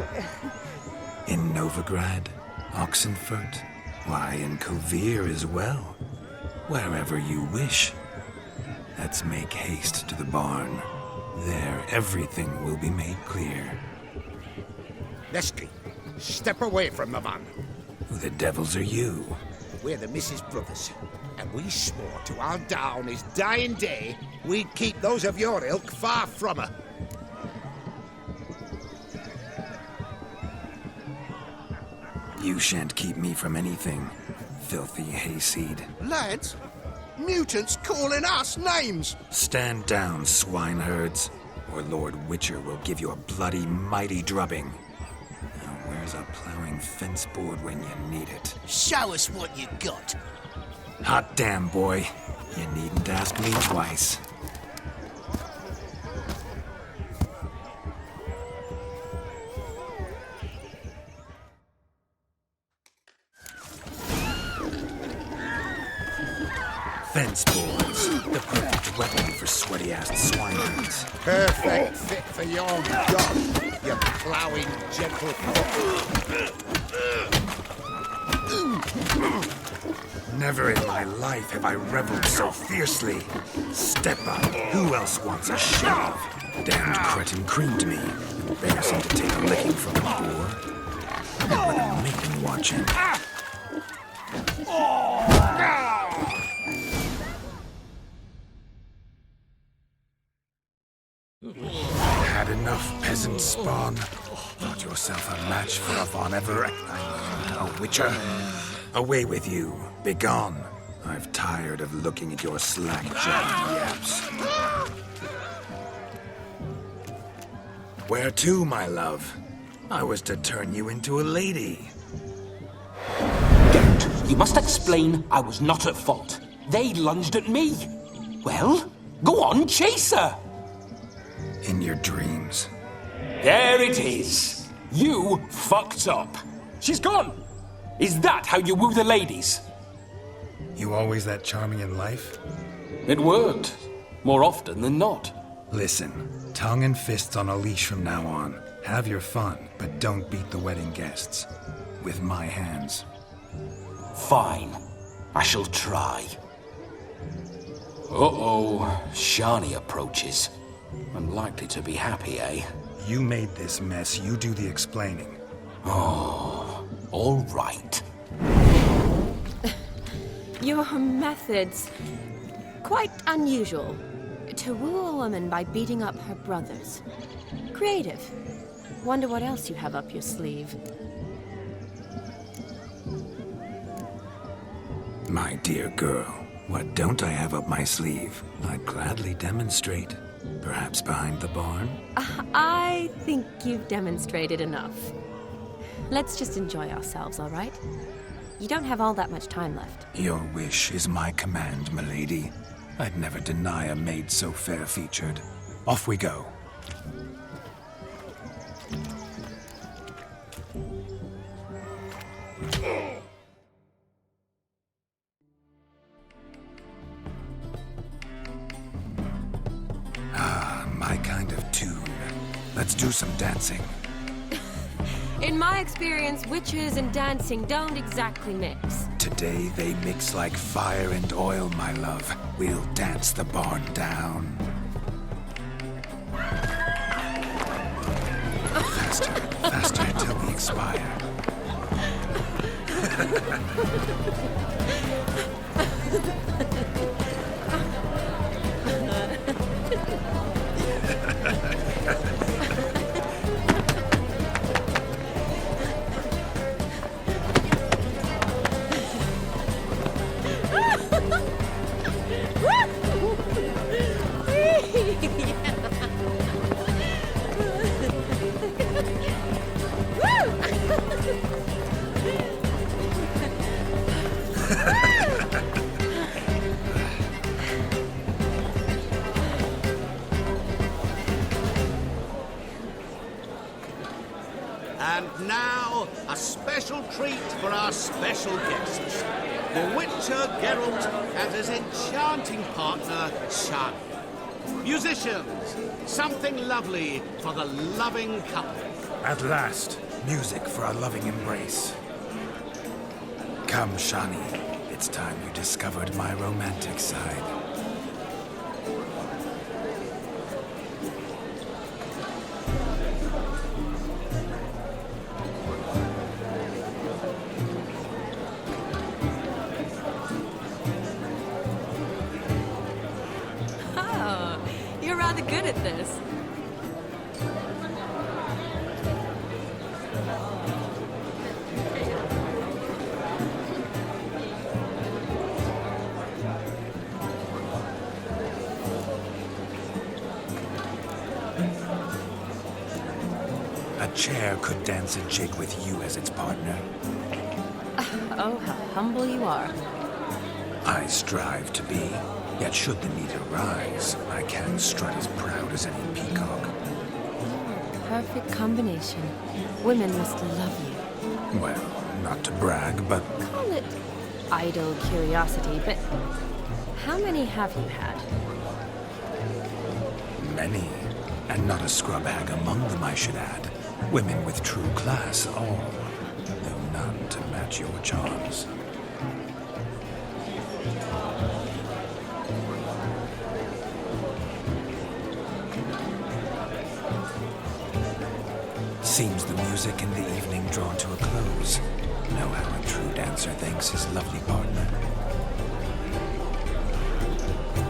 In Novigrad, Oxenfurt, why, in Kovir as well. Wherever you wish. Let's make haste to the barn. There, everything will be made clear. Leslie, step away from the man. Who the devils are you? We're the Mrs. Brothers, and we swore to our down his dying day we'd keep those of your ilk far from her. You shan't keep me from anything, filthy hayseed. Lads, mutants calling us names. Stand down, swineherds, or Lord Witcher will give you a bloody mighty drubbing. Now where's a plowing fence board when you need it? Show us what you got. Hot damn, boy. You needn't ask me twice. Fence boards, the perfect weapon for sweaty-assed swineherds. Perfect fit for your dog, you ploughing gentlefolk. Never in my life have I reveled so fiercely. Step up. Who else wants a shave? Damned cretin creamed me. Embarrassing to take a licking from a boar. But I'm making watching. Had enough, peasant spawn? Thought yourself a match for a Von Everett? A witcher? Away with you. Begone. I've tired of looking at your slack-jawed yaps. Where to, my love? I was to turn you into a lady. Geralt, you must explain I was not at fault. They lunged at me. Well, go on, chase her. In your dreams. There it is. You fucked up. She's gone. Is that how you woo the ladies? You always that charming in life? It worked. More often than not. Listen, tongue and fists on a leash from now on. Have your fun, but don't beat the wedding guests. With my hands. Fine. I shall try. Uh-oh. Shani approaches. Unlikely to be happy, eh? You made this mess. You do the explaining. Oh, all right. Your methods... quite unusual. To woo a woman by beating up her brothers. Creative. Wonder what else you have up your sleeve. My dear girl, what don't I have up my sleeve? I'd gladly demonstrate. Perhaps behind the barn? I think you've demonstrated enough. Let's just enjoy ourselves, all right? You don't have all that much time left. Your wish is my command, milady. I'd never deny a maid so fair-featured. Off we go. Ah, my kind of tune. Let's do some dancing. In my experience, witches and dancing don't exactly mix. Today they mix like fire and oil, my love. We'll dance the barn down. Faster, faster until we expire. And now, a special treat for our special guests. The Witcher Geralt and his enchanting partner, Shani. Musicians, something lovely for the loving couple. At last, music for our loving embrace. Come, Shani. It's time you discovered my romantic side. Oh, you're rather good at this. A chair could dance a jig with you as its partner. Oh, how humble you are. I strive to be, yet should the need arise, I can strut as proud as any peacock. Perfect combination. Women must love you. Well, not to brag, but Call it idle curiosity, but how many have you had? many. And not a scrub hag among them, I should add. Women with true class, all. Though none to match your charms. Seems the music in the evening drawn to a close. Know how a true dancer thanks his lovely partner.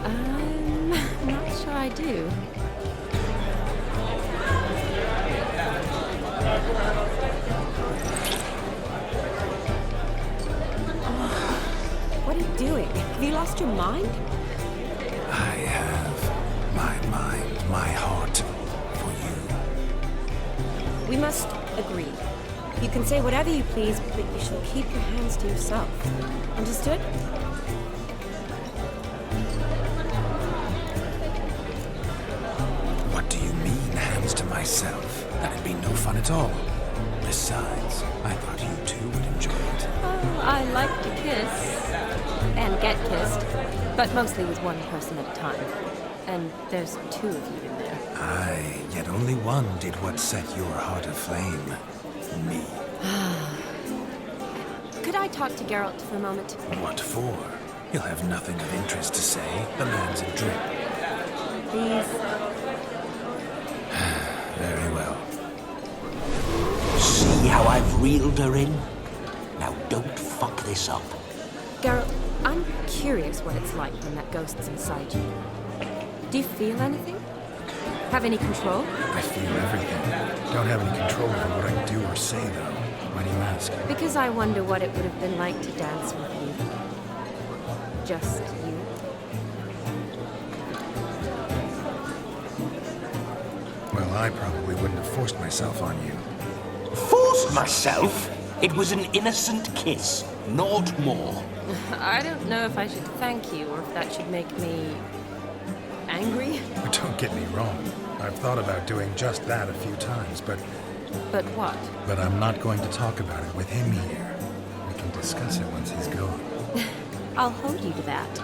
I'm not sure I do. lost your mind? I have my mind, my heart for you. We must agree. You can say whatever you please, but you shall keep your hands to yourself. Understood? What do you mean, hands to myself? That'd be no fun at all. Besides, I thought you two would enjoy it. Oh, I like to kiss. And get kissed. But mostly with one person at a time. And there's two of you in there. Aye, yet only one did what set your heart aflame. Me. Could I talk to Geralt for a moment? What for? He'll have nothing of interest to say. The man's a drip. Please. Very well. See how I've reeled her in? Now don't fuck this up. Geralt, I'm curious what it's like when that ghost's inside you. Do you feel anything? Have any control? I feel everything. Don't have any control over what I do or say, though. Why do you ask? Because I wonder what it would have been like to dance with you. Just you. Well, I probably wouldn't have forced myself on you. Forced myself? It was an innocent kiss, not more. I don't know if I should thank you or if that should make me angry. Don't get me wrong. I've thought about doing just that a few times, but... But what? But I'm not going to talk about it with him here. We can discuss it once he's gone. I'll hold you to that.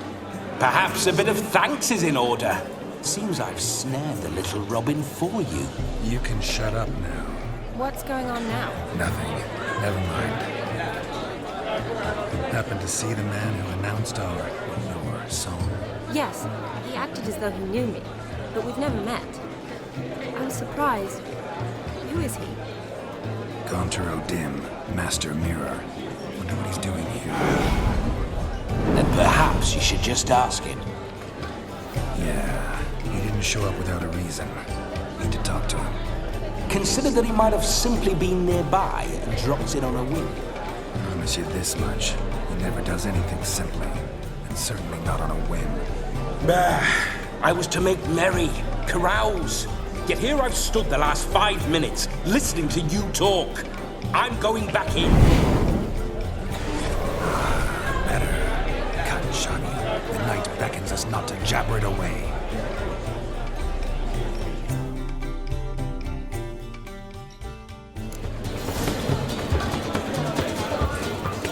Perhaps a bit of thanks is in order. Seems I've snared the little Robin for you. You can shut up now. What's going on now? Nothing. Never mind. Happen to see the man who announced your song? Yes, he acted as though he knew me, but we've never met. I was surprised. Who is he? Gontaro Dim, Master Mirror. Wonder what he's doing here. Then perhaps you should just ask him. Yeah, he didn't show up without a reason. Need to talk to him. Consider that he might have simply been nearby and dropped in on a whim. Promise you this much. He never does anything simply. And certainly not on a whim. Bah! I was to make merry, carouse. Yet here I've stood the last 5 minutes, listening to you talk. I'm going back in. Better. Cut, Shani. The night beckons us not to jabber it away.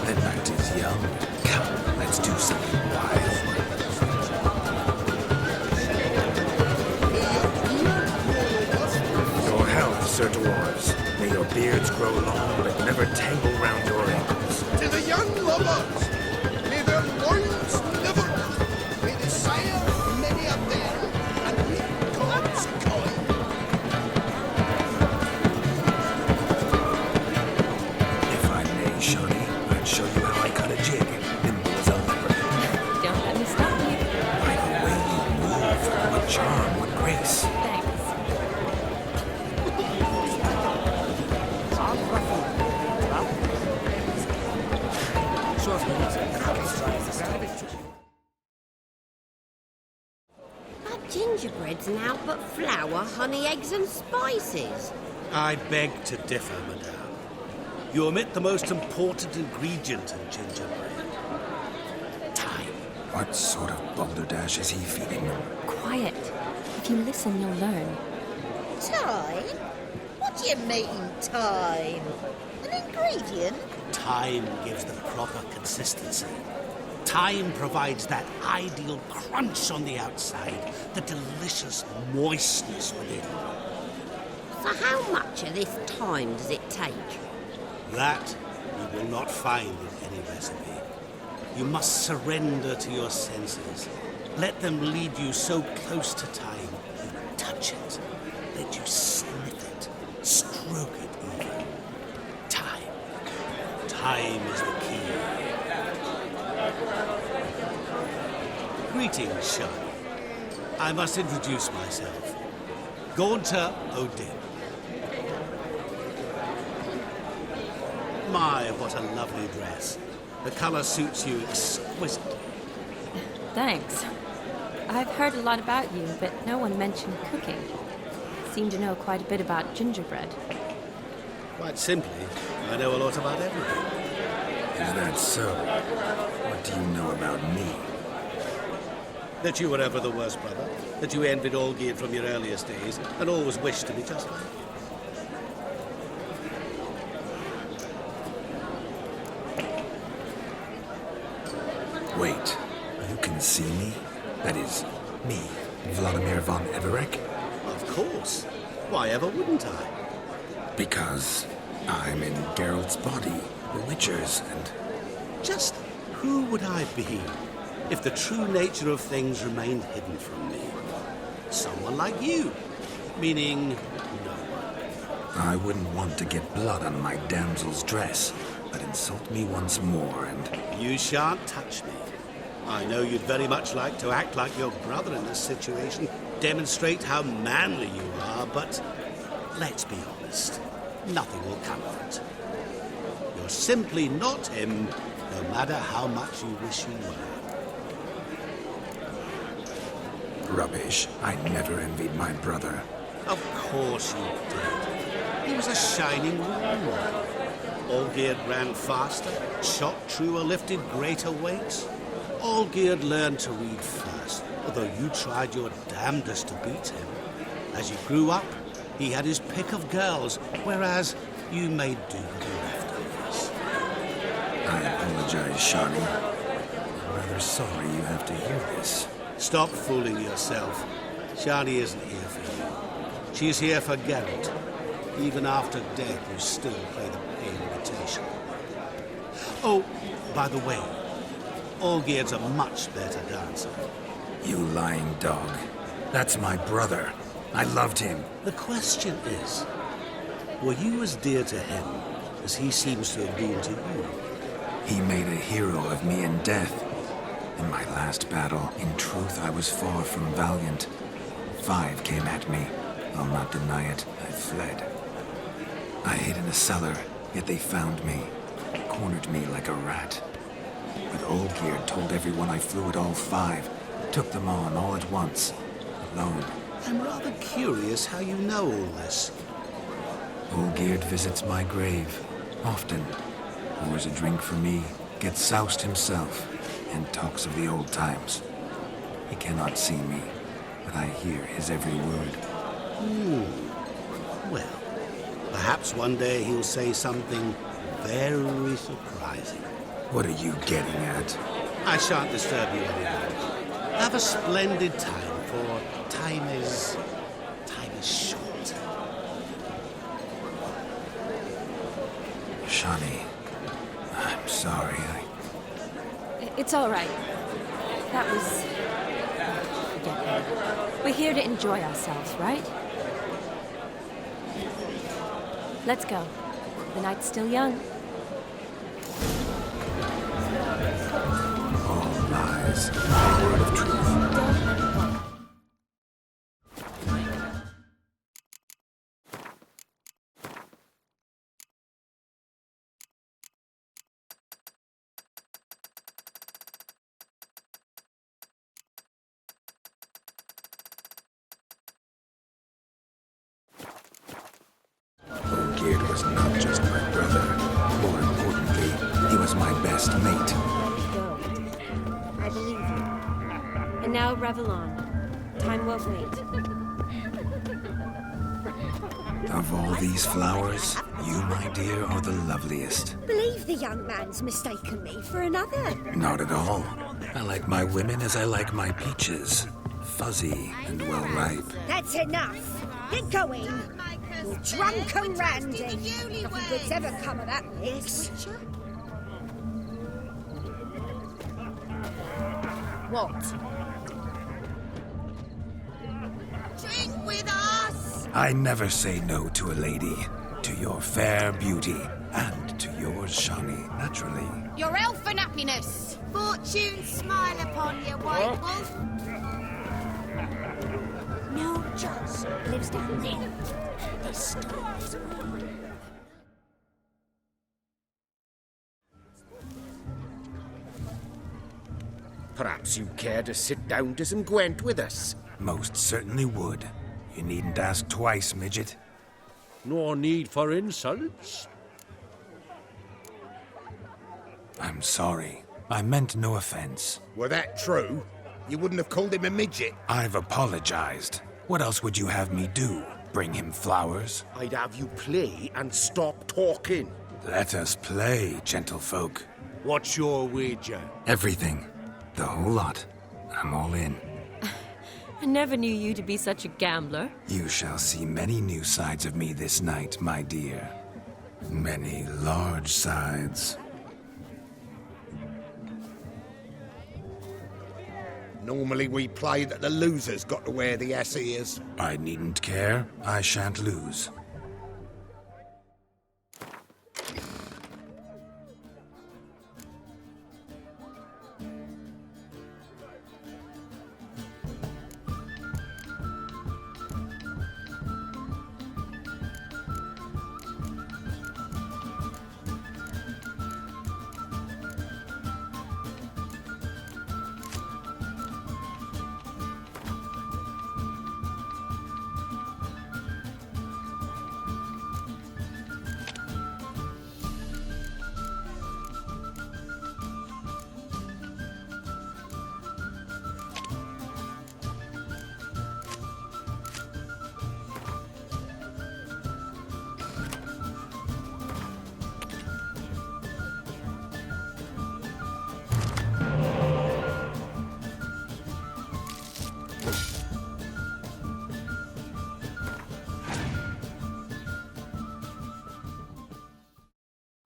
The night is young. Come, let's do something wild. Your health, Sir Dwarves. May your beards grow long, but never tangle round your ankles. To the young lovers, may their loins never run. May they sire many a bear and reap God's coin. If I may, Shani, I'd show you how I cut a jig. Nimble as a leopard. Don't let me stop you. By the way you move, what charm, what grace. Thanks. Our gingerbread's now but flour, honey, eggs and spices. I beg to differ, madame. You omit the most important ingredient in gingerbread. Time. What sort of balderdash is he feeding them? Quiet. If you listen, you'll learn. Time? What do you mean, time? An ingredient? Time gives the proper consistency. Time provides that ideal crunch on the outside, the delicious moistness within. So how much of this time does it take? That you will not find in any recipe. You must surrender to your senses. Let them lead you so close to time, you touch it. Let you sniff it, stroke it even. Time. Time is the key. Greetings, Shani. I must introduce myself. Gaunter O'Dim. My, what a lovely dress. The color suits you exquisitely. Thanks. I've heard a lot about you, but no one mentioned cooking. Seem to know quite a bit about gingerbread. Quite simply, I know a lot about everything. Is that so? What do you know about me? That you were ever the worst brother, that you envied Olgierd from your earliest days, and always wished to be just like you. Wait, you can see me? That is, me, Vladimir von Everec? Of course. Why ever wouldn't I? Because I'm in Geralt's body, the Witcher's, and... Just who would I be if the true nature of things remained hidden from me? Someone like you. Meaning, no one. I wouldn't want to get blood on my damsel's dress, but insult me once more and... You shan't touch me. I know you'd very much like to act like your brother in this situation, demonstrate how manly you are, but let's be honest, nothing will come of it. You're simply not him, no matter how much you wish you were. Rubbish. I never envied my brother. Of course you did. He was a shining role model. Olgierd ran faster, shot truer, lifted greater weights. Olgierd learned to read first, although you tried your damnedest to beat him. As you grew up, he had his pick of girls, whereas you made do with the leftovers. I apologize, Shani. I'm rather sorry you have to hear this. Stop fooling yourself. Shani isn't here for you. She's here for Geralt. Even after death, you still play the pale imitation. Oh, by the way, Olgierd's a much better dancer. You lying dog. That's my brother. I loved him. The question is, were you as dear to him as he seems to have been to you? He made a hero of me in death. In my last battle, in truth, I was far from valiant. 5 came at me. I'll not deny it. I fled. I hid in a cellar, yet they found me. Cornered me like a rat. But Olgierd told everyone I flew at all 5. Took them on all at once. Alone. I'm rather curious how you know all this. Olgierd visits my grave. Often. Pours a drink for me. Gets soused himself. And talks of the old times. He cannot see me, but I hear his every word. Well, perhaps one day he'll say something very surprising. What are you getting at? I shan't disturb you any longer. Have a splendid time, for time is short. Shani, I'm sorry. It's all right. That was... Forget it. We're here to enjoy ourselves, right? Let's go. The night's still young. All lies. My word of truth. Olgierd was not just my brother. More importantly, he was my best mate. Go. I believe you. And now revel on. Time won't wait. Of all these flowers, you, my dear, are the loveliest. Believe the young man's mistaken me for another. Not at all. I like my women as I like my peaches. Fuzzy and well ripe. That's enough. Get going. You're drunk and randy. Nothing good's ever come of that mix. What? Drink with us! I never say no to a lady. To your fair beauty. And to yours, Shani, naturally. Your elfin happiness! Fortune smile upon you, white wolf! No Joss lives down there. This story's Pray, Perhaps you care to sit down to some Gwent with us? Most certainly would. You needn't ask twice, midget. No need for insults. I'm sorry. I meant no offense. Were that true, you wouldn't have called him a midget. I've apologized. What else would you have me do? Bring him flowers? I'd have you play and stop talking. Let us play, gentlefolk. What's your wager? Everything. The whole lot. I'm all in. I never knew you to be such a gambler. You shall see many new sides of me this night, my dear. Many large sides. Normally we play that the loser's got to wear the ass ears. I needn't care. I shan't lose.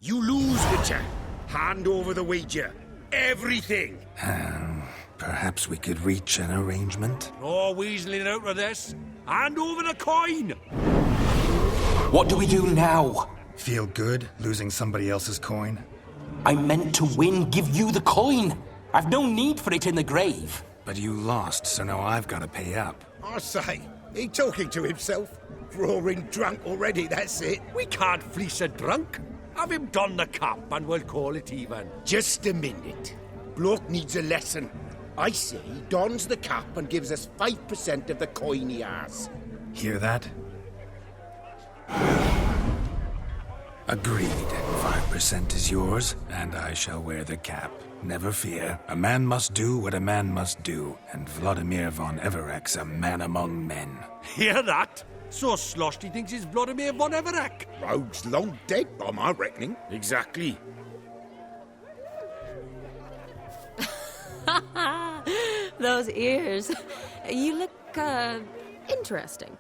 You lose, Witcher. Hand over the wager. Everything. Perhaps we could reach an arrangement? No weaseling out of this. Hand over the coin! What do we do now? Feel good losing somebody else's coin? I meant to win, give you the coin. I've no need for it in the grave. But you lost, so now I've got to pay up. I say, he talking to himself. Roaring drunk already, that's it. We can't fleece a drunk. Have him don the cap and we'll call it even. Just a minute. Bloke needs a lesson. I say he dons the cap and gives us 5% of the coin he has. Hear that? Agreed. 5% is yours, and I shall wear the cap. Never fear. A man must do what a man must do, and Vladimir von Everek's a man among men. Hear that? So sloshed he thinks he's Vladimir von Everek. Rogue's long dead by my reckoning. Exactly. Those ears. You look, interesting.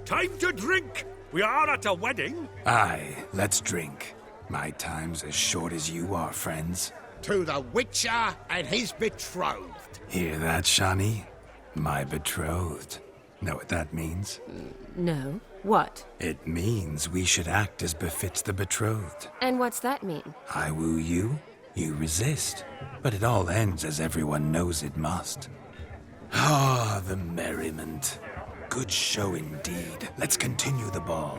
Time to drink! We are at a wedding. Aye, let's drink. My time's as short as you are, friends. To the Witcher and his betrothed. Hear that, Shani? My betrothed. Know what that means? No. What? It means we should act as befits the betrothed. And what's that mean? I woo you, you resist. But it all ends as everyone knows it must. Ah, the merriment. Good show indeed. Let's continue the ball.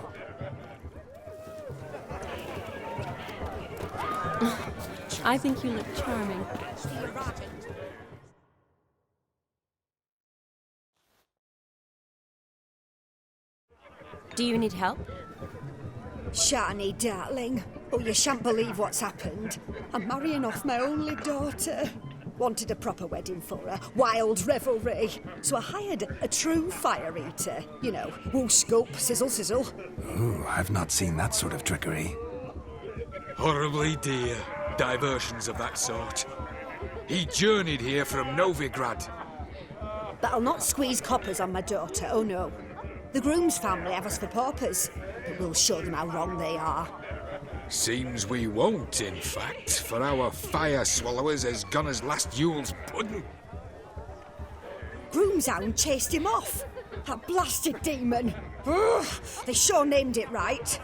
I think you look charming. Do you need help? Shani, darling. Oh, you shan't believe what's happened. I'm marrying off my only daughter. Wanted a proper wedding for her, wild revelry. So I hired a true fire eater. You know, woo scope, sizzle sizzle. Ooh, I've not seen that sort of trickery. Horribly dear diversions of that sort. He journeyed here from Novigrad. But I'll not squeeze coppers on my daughter, oh no. The groom's family have us for paupers, but we'll show them how wrong they are. Seems we won't, in fact, for our fire swallowers has gone as last Yule's pudding. Groom's hound chased him off. That blasted demon. Ugh, they sure named it right.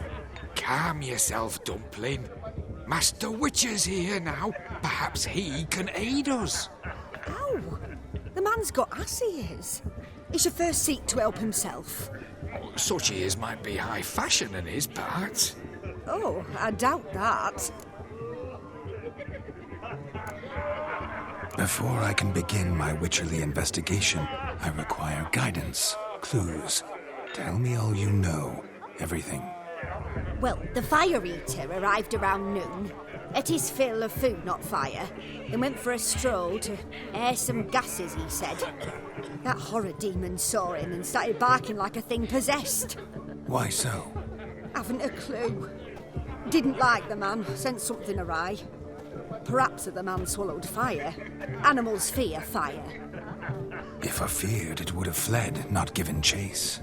Calm yourself, Dumpling. Master Witcher's here now. Perhaps he can aid us. Ow! The man's got ass ears. He should first seek to help himself. Such ears might be high fashion in his parts. Oh, I doubt that. The Before I can begin my witcherly investigation, I require guidance, clues. Tell me all you know, everything. Well, the fire eater arrived around noon, ate his fill of food, not fire, then went for a stroll to air some gases, he said. That horror demon saw him and started barking like a thing possessed. Why so? Haven't a clue. Didn't like the man, sent something awry. Perhaps the man swallowed fire. Animals fear fire. If I feared, it would have fled, not given chase.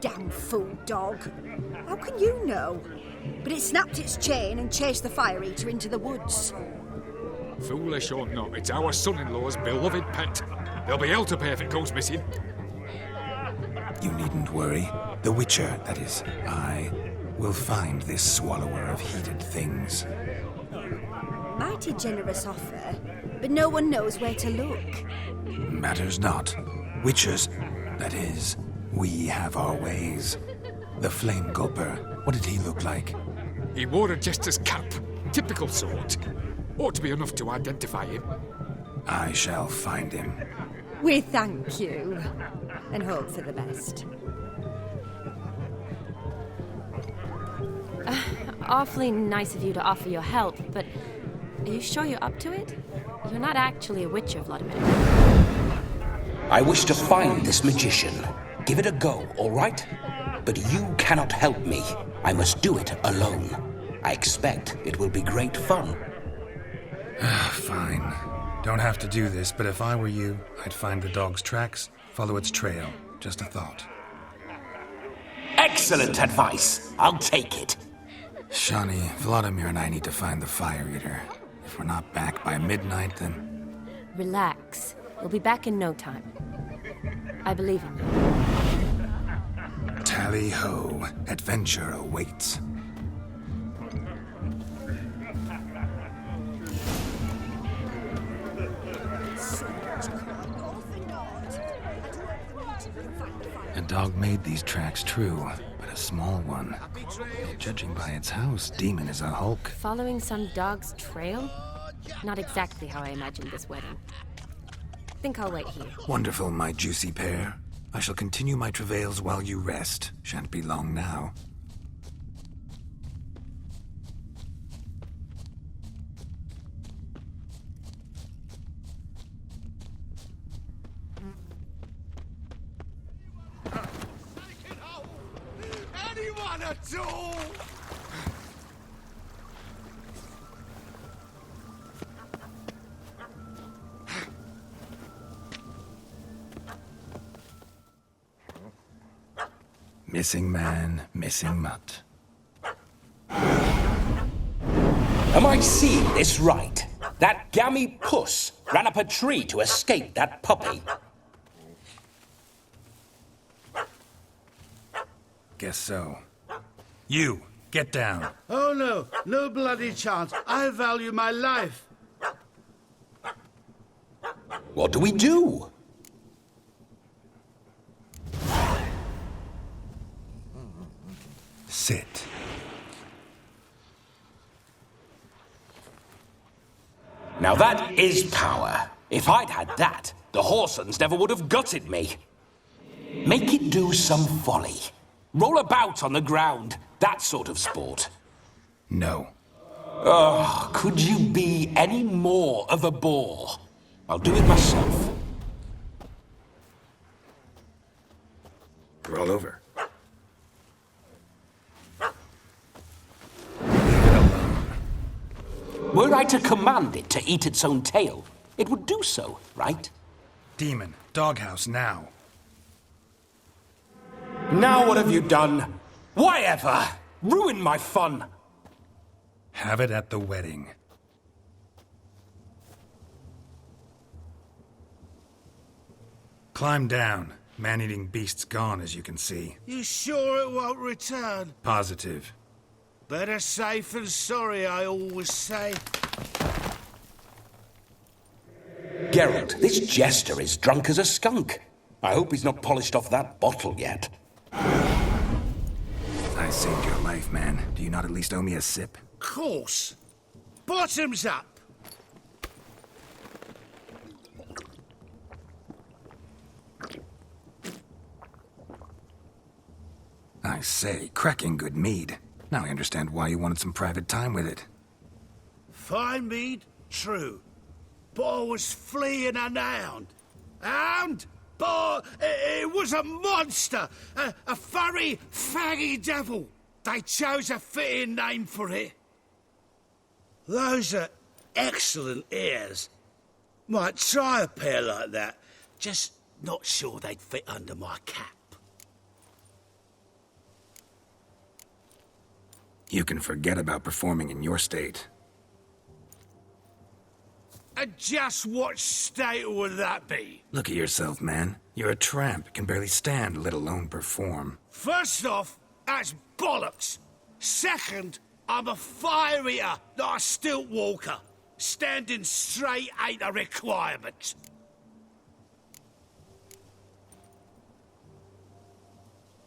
Damn fool dog. How can you know? But it snapped its chain and chased the fire eater into the woods. Foolish or not, it's our son-in-law's beloved pet. There'll be hell to pay if it goes missing. You needn't worry. The Witcher, that is, I, will find this swallower of heated things. Mighty generous offer, but no one knows where to look. Matters not. Witchers, that is, we have our ways. The Flame Gulper, what did he look like? He wore a jester's cap. Typical sort. Ought to be enough to identify him. I shall find him. We thank you, and hope for the best. Awfully nice of you to offer your help, but are you sure you're up to it? You're not actually a witcher, Vladimir. I wish to find this magician. Give it a go, all right? But you cannot help me. I must do it alone. I expect it will be great fun. Fine. Don't have to do this, but if I were you, I'd find the dog's tracks, follow its trail. Just a thought. Excellent advice. I'll take it. Shani, Vladimir and I need to find the fire eater. If we're not back by midnight, then... Relax. We'll be back in no time. I believe in you. Tally-ho. Adventure awaits. A dog made these tracks true, but a small one. Judging by its house, Demon is a hulk. Following some dog's trail? Not exactly how I imagined this wedding. Think I'll wait here. Wonderful, my juicy pair. I shall continue my travails while you rest. Shan't be long now. Anyone at all? Missing man, missing mutt. Am I seeing this right? That gammy puss ran up a tree to escape that puppy. Guess so. You, get down. Oh no, no bloody chance. I value my life. What do we do? Sit. Now that is power. If I'd had that, the Horsons never would have gutted me. Make it do some folly. Roll about on the ground. That sort of sport. No. Oh, could you be any more of a bore? I'll do it myself. Roll over. Were I to command it to eat its own tail, it would do so, right? Demon, doghouse now. Now what have you done? Why ever? Ruin my fun. Have it at the wedding. Climb down. Man-eating beast's gone, as you can see. You sure it won't return? Positive. Better safe than sorry, I always say. Geralt, this jester is drunk as a skunk. I hope he's not polished off that bottle yet. I saved your life, man. Do you not at least owe me a sip? Course. Bottoms up. I say, cracking good mead. Now I understand why you wanted some private time with it. Fine mead? True. But I was fleeing a hound. Hound? But it was a monster! A furry, faggy devil! They chose a fitting name for it. Those are excellent ears. Might try a pair like that. Just not sure they'd fit under my cap. You can forget about performing in your state. And just what state would that be? Look at yourself, man. You're a tramp, can barely stand, let alone perform. First off, that's bollocks. Second, I'm a fire eater, not a stilt walker. Standing straight ain't a requirement.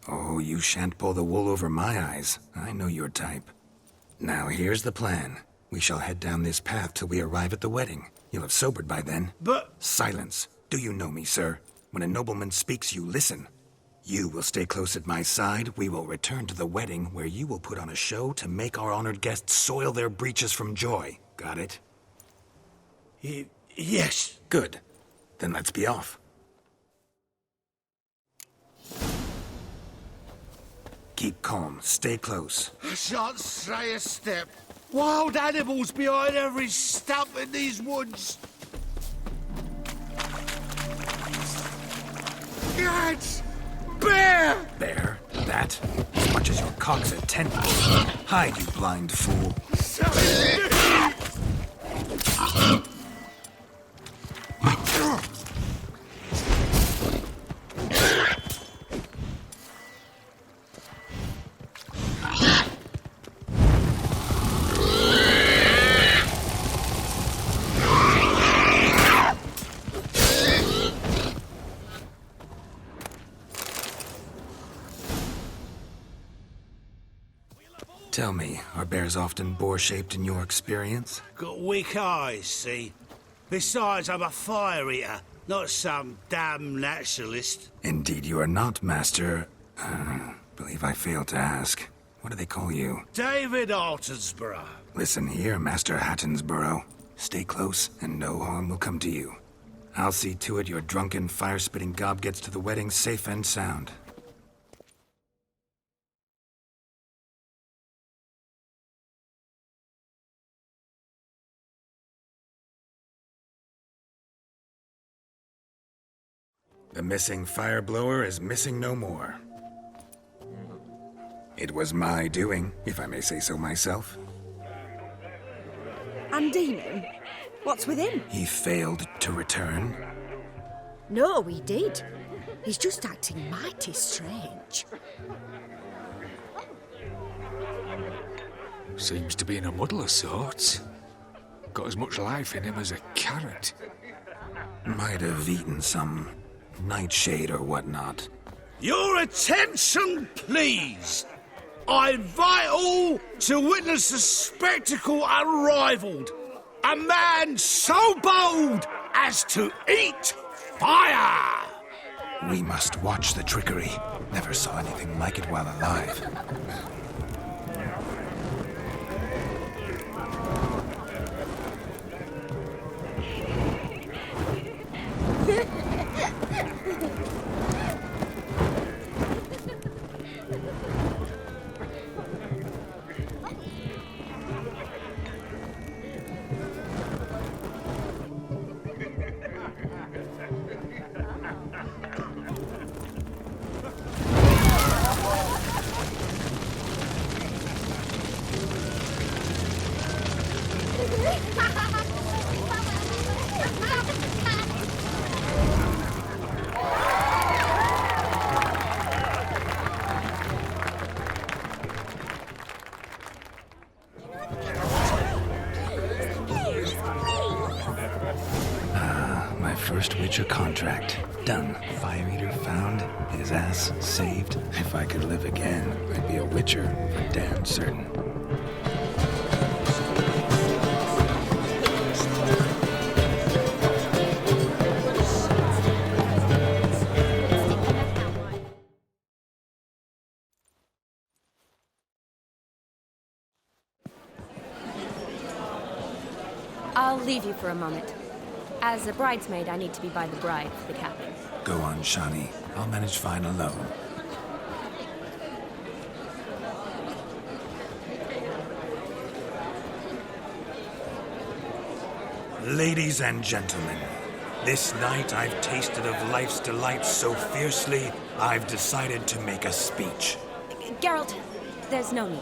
Oh, you shan't pull the wool over my eyes. I know your type. Now here's the plan. We shall head down this path till we arrive at the wedding. You'll have sobered by then. But... Silence. Do you know me, sir? When a nobleman speaks, you listen. You will stay close at my side. We will return to the wedding, where you will put on a show to make our honored guests soil their breeches from joy. Got it? Yes. Good. Then let's be off. Keep calm. Stay close. I shan't stray a step. Wild animals behind every stump in these woods. Gads! Bear! Bear? That? As much as your cock's a tent pole. Hide, you blind fool. Tell me, are bears often boar-shaped in your experience? Got weak eyes, see? Besides, I'm a fire eater, not some damn naturalist. Indeed you are not, Master... believe I failed to ask. What do they call you? David Altonsborough. Listen here, Master Hattonsborough. Stay close, and no harm will come to you. I'll see to it your drunken, fire-spitting gob gets to the wedding safe and sound. The missing fire blower is missing no more. It was my doing, if I may say so myself. And Demon? What's with him? He failed to return. No, he did. He's just acting mighty strange. Seems to be in a muddle of sorts. Got as much life in him as a carrot. Might have eaten some nightshade or whatnot. Your attention, please! I invite all to witness a spectacle unrivaled. A man so bold as to eat fire! We must watch the trickery. Never saw anything like it while alive. First Witcher contract. Done. Fire Eater found. His ass saved. If I could live again, I'd be a Witcher for damn certain. I'll leave you for a moment. As a bridesmaid, I need to be by the bride for the capping. Go on, Shani. I'll manage fine alone. Ladies and gentlemen, this night I've tasted of life's delights so fiercely, I've decided to make a speech. Geralt, there's no need.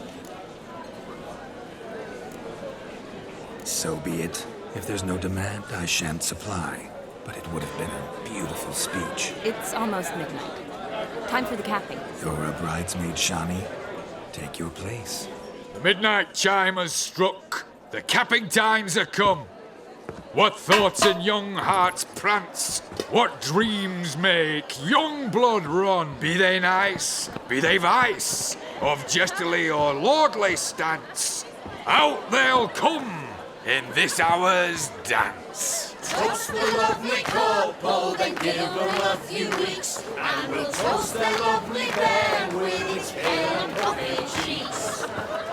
So be it. If there's no demand, I shan't supply. But it would have been a beautiful speech. It's almost midnight. Time for the capping. You're a bridesmaid, Shani. Take your place. The midnight chime has struck. The capping times are come. What thoughts in young hearts prance? What dreams make young blood run? Be they nice, be they vice, of jestily or lordly stance, out they'll come in this hour's dance. Toast the lovely couple, then give them a few weeks, and we'll toast their lovely bed with its pale and puffy cheeks.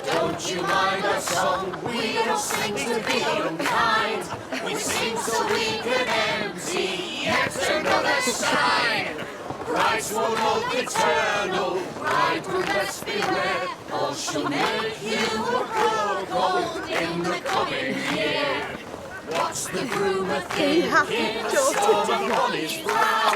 Don't you mind our song? We don't sing to be unkind. We sing so we can empty yet another sign. Brides will love eternal, bridegroom best beware, or she'll make you a cuckold in the coming year. What's the groom a thinking? Storm upon his brow.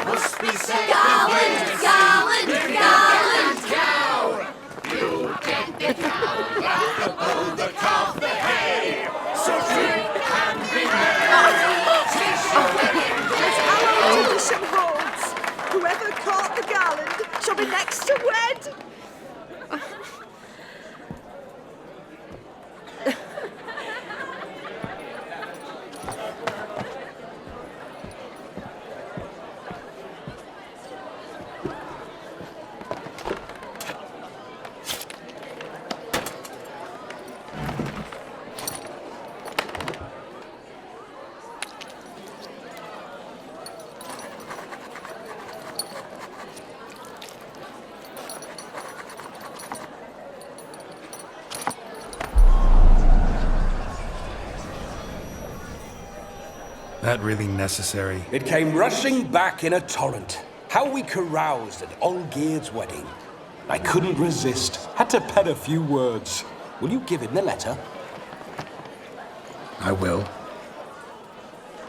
Must be said, Garland, Garland, Garland, cow. You'll get the cow, laugh the bull, the calf, the hay. So drink and be merry. As our tradition holds, whoever caught the garland shall be next to wed. That really necessary? It came rushing back in a torrent. How we caroused at Olgierd's wedding. I couldn't resist. Had to pen a few words. Will you give him the letter? I will.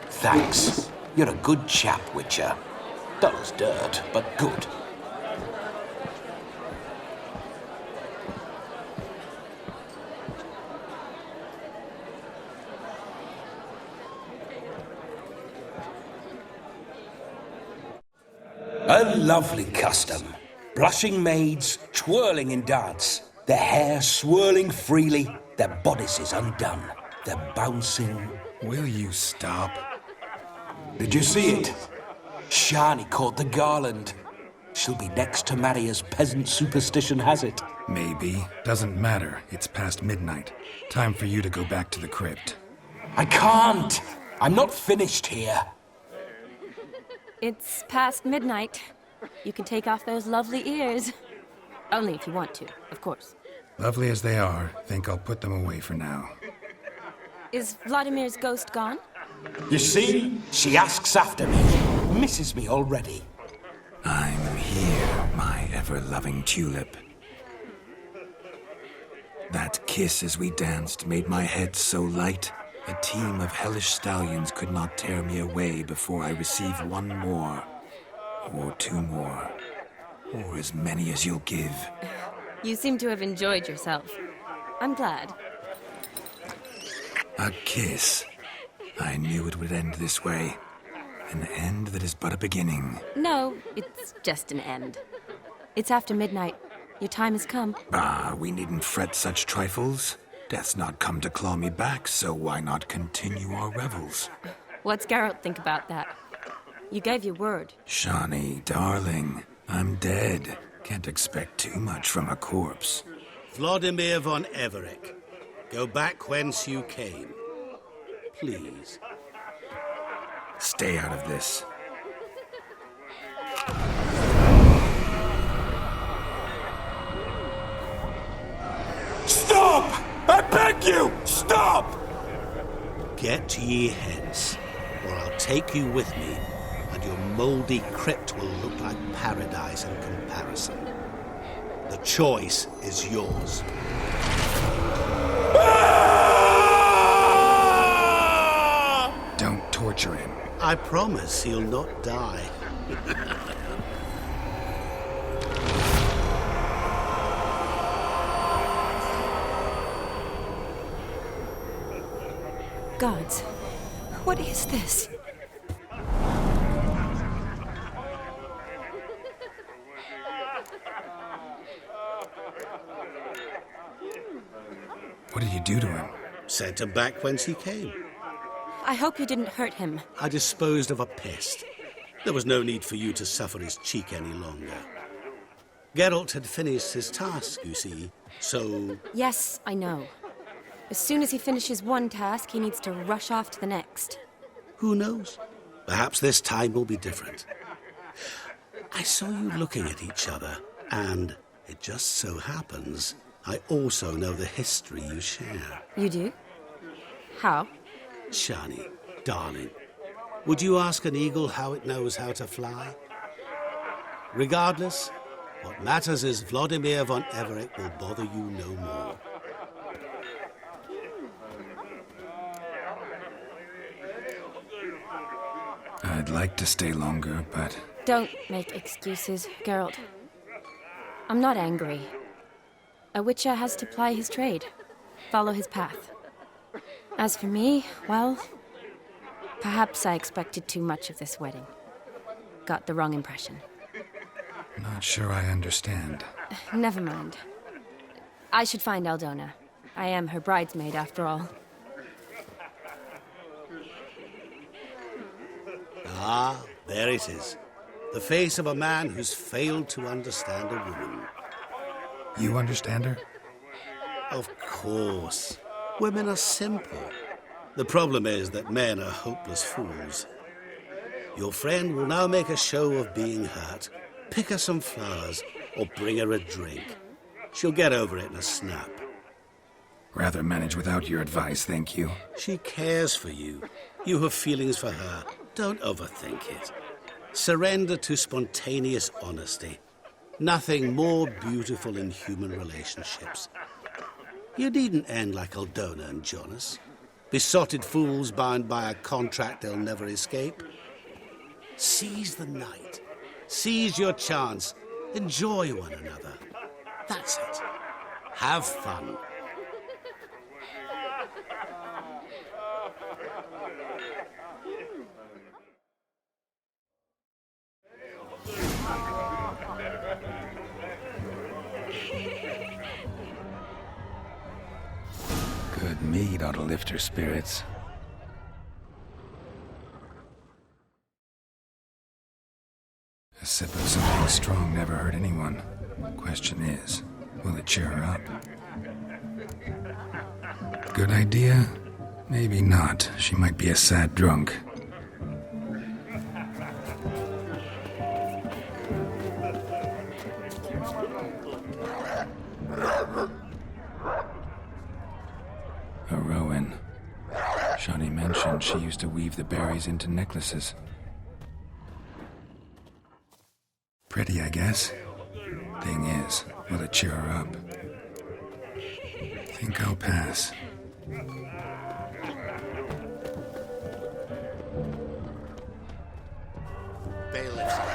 Thanks. You're a good chap, Witcher. Dull as dirt, but good. A lovely custom. Blushing maids twirling in dance, their hair swirling freely, their bodices undone, their bouncing. Will you stop? Did you see it? Shani caught the garland. She'll be next to marry as peasant superstition has it. Maybe. Doesn't matter. It's past midnight. Time for you to go back to the crypt. I can't. I'm not finished here. It's past midnight. You can take off those lovely ears. Only if you want to, of course. Lovely as they are, think I'll put them away for now. Is Vladimir's ghost gone? You see? She asks after me. Misses me already. I'm here, my ever-loving tulip. That kiss as we danced made my head so light. A team of hellish stallions could not tear me away before I receive one more. Or two more. Or as many as you'll give. You seem to have enjoyed yourself. I'm glad. A kiss. I knew it would end this way. An end that is but a beginning. No, it's just an end. It's after midnight. Your time has come. Bah, we needn't fret such trifles. Death's not come to claw me back, so why not continue our revels? What's Geralt think about that? You gave your word. Shani, darling, I'm dead. Can't expect too much from a corpse. Vladimir von Everec, go back whence you came. Please. Stay out of this. Stop! I beg you! Stop! Get ye hence, or I'll take you with me, and your mouldy crypt will look like paradise in comparison. The choice is yours. Don't torture him. I promise he'll not die. Gods, what is this? What did you do to him? Sent him back whence he came. I hope you didn't hurt him. I disposed of a pest. There was no need for you to suffer his cheek any longer. Geralt had finished his task, you see, so... Yes, I know. As soon as he finishes one task, he needs to rush off to the next. Who knows? Perhaps this time will be different. I saw you looking at each other, and it just so happens I also know the history you share. You do? How? Shani, darling, would you ask an eagle how it knows how to fly? Regardless, what matters is Vladimir von Everett will bother you no more. I'd like to stay longer, but... Don't make excuses, Geralt. I'm not angry. A witcher has to ply his trade, follow his path. As for me, well, perhaps I expected too much of this wedding. Got the wrong impression. Not sure I understand. Never mind. I should find Aldona. I am her bridesmaid, after all. Ah, there it is. The face of a man who's failed to understand a woman. You understand her? Of course. Women are simple. The problem is that men are hopeless fools. Your friend will now make a show of being hurt, pick her some flowers, or bring her a drink. She'll get over it in a snap. Rather manage without your advice, thank you. She cares for you. You have feelings for her. Don't overthink it. Surrender to spontaneous honesty. Nothing more beautiful in human relationships. You needn't end like Aldona and Jonas. Besotted fools bound by a contract they'll never escape. Seize the night. Seize your chance. Enjoy one another. That's it. Have fun. Good mead ought to lift her spirits. A sip of something strong never hurt anyone. Question is, will it cheer her up? Good idea? Maybe not. She might be a sad drunk. A Rowan. Shani mentioned she used to weave the berries into necklaces. Pretty, I guess. Thing is, will it cheer her up? Think I'll pass.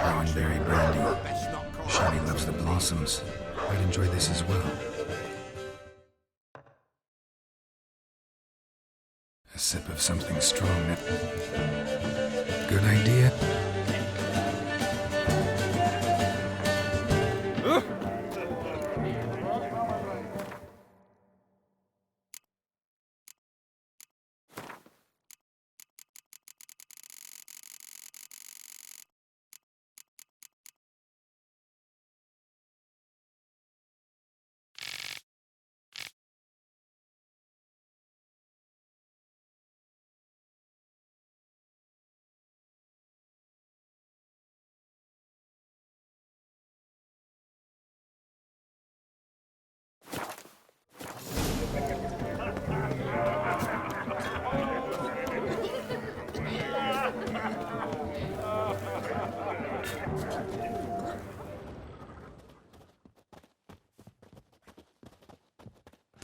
Rowan berry brandy. Shani loves the blossoms. I'd enjoy this as well. A sip of something strong that... Good idea?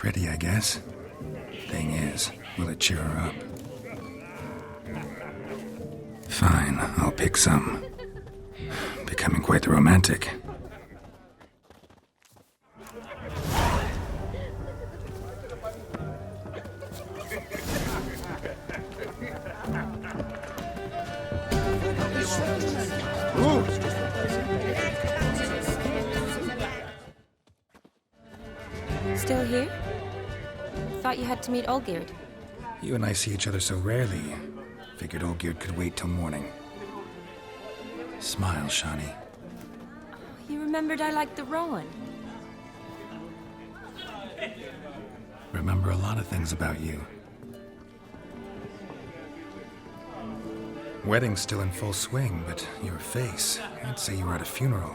Pretty, I guess. Thing is, will it cheer her up? Fine, I'll pick some. Becoming quite the romantic. Still here? Thought you had to meet Olgierd. You and I see each other so rarely. Figured Olgierd could wait till morning. Smile, Shani. You remembered I liked the Rowan. Remember a lot of things about you. Wedding's still in full swing, but your face, I'd say you were at a funeral.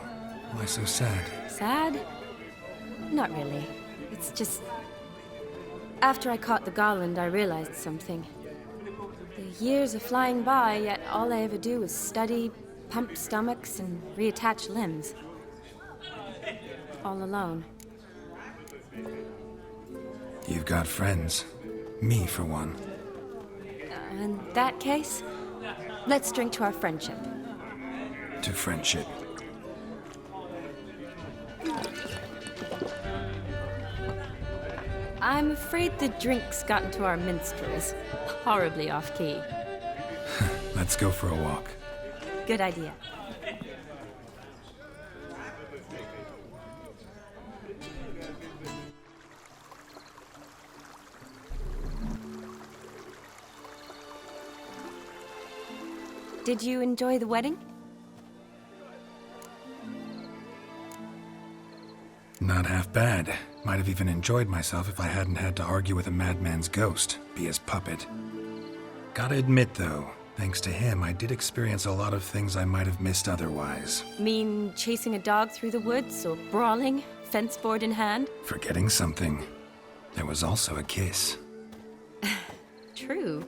Why so sad? Sad? Not really. It's just... After I caught the garland, I realized something. The years are flying by, yet all I ever do is study, pump stomachs, and reattach limbs. All alone. You've got friends. Me, for one. In that case, let's drink to our friendship. To friendship. I'm afraid the drinks got into our minstrels. Horribly off-key. Let's go for a walk. Good idea. Did you enjoy the wedding? Not half bad. Might have even enjoyed myself if I hadn't had to argue with a madman's ghost, be his puppet. Gotta admit, though, thanks to him, I did experience a lot of things I might have missed otherwise. Mean chasing a dog through the woods, or brawling, fence board in hand? Forgetting something. There was also a kiss. True.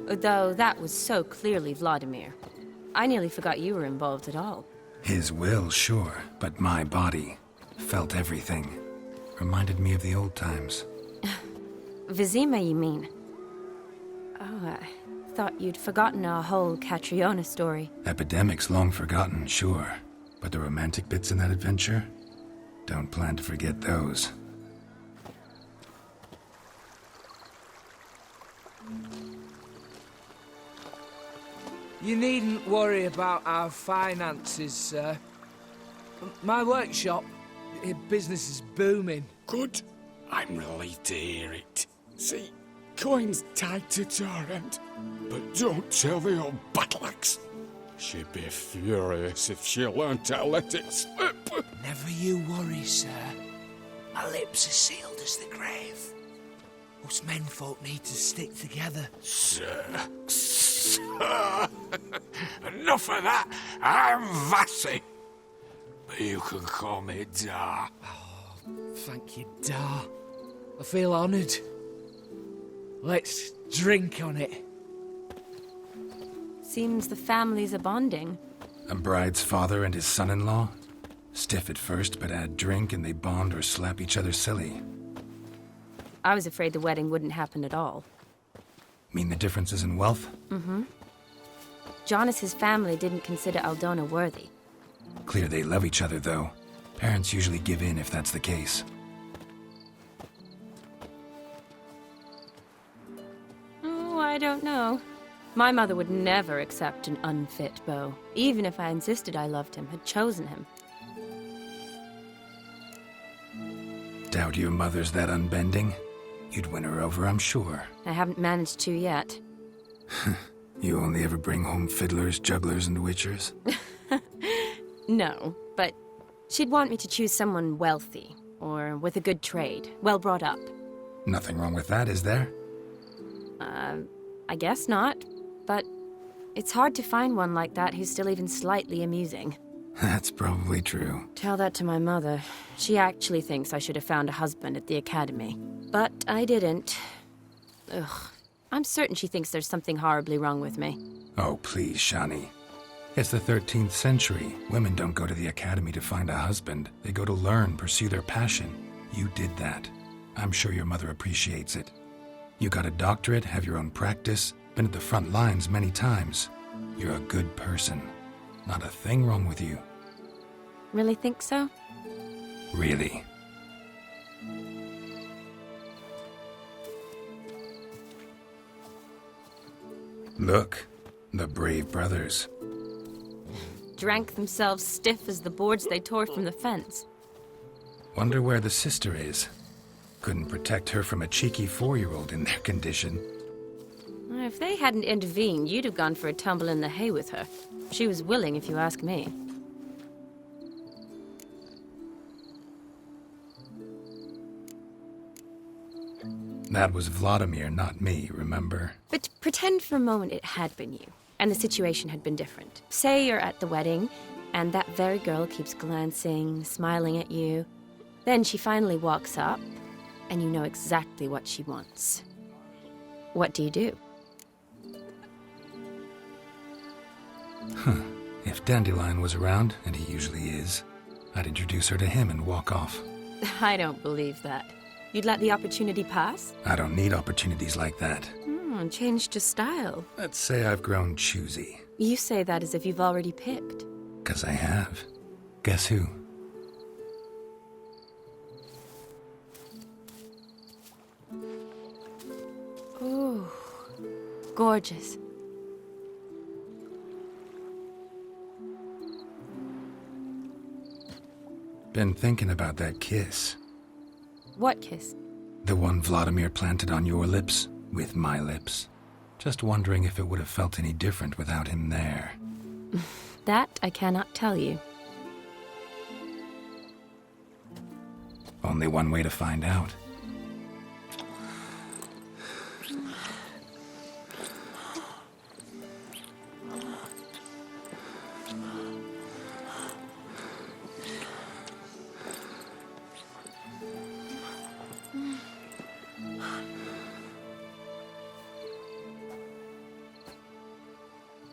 Though that was so clearly Vladimir. I nearly forgot you were involved at all. His will, sure, but my body felt everything. Reminded me of the old times. Vizima, you mean? Oh, I thought you'd forgotten our whole Catriona story. Epidemics long forgotten, sure. But the romantic bits in that adventure? Don't plan to forget those. You needn't worry about our finances, sir. My workshop, business is booming. Good. I'm relieved to hear it. See, coin's tied to Torrent, but don't tell the old battle-axe. She'd be furious if she learned to let it slip. Never you worry, sir. My lips are sealed as the grave. Us menfolk need to stick together. Sir. Enough of that. I'm Vassy. But you can call me Dar. Oh, thank you, Dar. I feel honoured. Let's drink on it. Seems the families are bonding. A bride's father and his son-in-law? Stiff at first, but add drink and they bond or slap each other silly. I was afraid the wedding wouldn't happen at all. Mean the differences in wealth? Mm-hmm. Jonas's family didn't consider Aldona worthy. Clear they love each other, though. Parents usually give in if that's the case. Oh, I don't know. My mother would never accept an unfit beau, even if I insisted I loved him, had chosen him. Doubt your mother's that unbending? You'd win her over, I'm sure. I haven't managed to yet. You only ever bring home fiddlers, jugglers, and witchers? No, but she'd want me to choose someone wealthy, or with a good trade, well brought up. Nothing wrong with that, is there? I guess not, but it's hard to find one like that who's still even slightly amusing. That's probably true. Tell that to my mother. She actually thinks I should have found a husband at the academy. But I didn't. Ugh. I'm certain she thinks there's something horribly wrong with me. Oh, please, Shani. It's the 13th century. Women don't go to the academy to find a husband. They go to learn, pursue their passion. You did that. I'm sure your mother appreciates it. You got a doctorate, have your own practice, been at the front lines many times. You're a good person. Not a thing wrong with you. Really think so? Really. Look, the brave brothers. Drank themselves stiff as the boards they tore from the fence. Wonder where the sister is. Couldn't protect her from a cheeky 4-year-old in their condition. If they hadn't intervened, you'd have gone for a tumble in the hay with her. She was willing, if you ask me. That was Vladimir, not me, remember? But pretend for a moment it had been you, and the situation had been different. Say you're at the wedding, and that very girl keeps glancing, smiling at you. Then she finally walks up, and you know exactly what she wants. What do you do? Huh. If Dandelion was around, and he usually is, I'd introduce her to him and walk off. I don't believe that. You'd let the opportunity pass? I don't need opportunities like that. Changed your style. Let's say I've grown choosy. You say that as if you've already picked. 'Cause I have. Guess who? Ooh, gorgeous. Been thinking about that kiss. What kiss? The one Vladimir planted on your lips, with my lips. Just wondering if it would have felt any different without him there. That I cannot tell you. Only one way to find out.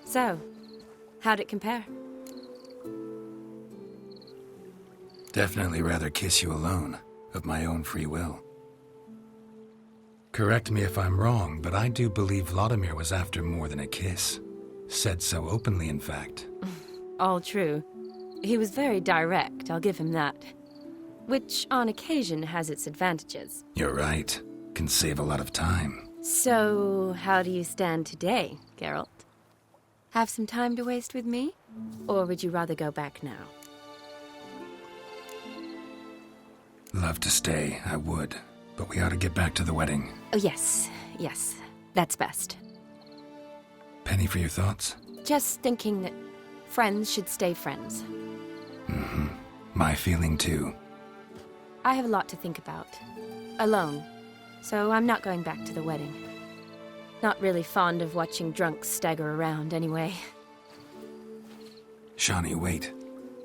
So, how'd it compare? Definitely rather kiss you alone, of my own free will. Correct me if I'm wrong, but I do believe Vladimir was after more than a kiss. Said so openly, in fact. All true. He was very direct, I'll give him that. Which, on occasion, has its advantages. You're right. Can save a lot of time. So, how do you stand today, Geralt? Have some time to waste with me? Or would you rather go back now? Love to stay, I would. But we ought to get back to the wedding. Oh, yes. That's best. Penny for your thoughts? Just thinking that friends should stay friends. Mm-hmm. My feeling too. I have a lot to think about. Alone. So I'm not going back to the wedding. Not really fond of watching drunks stagger around, anyway. Shani, wait.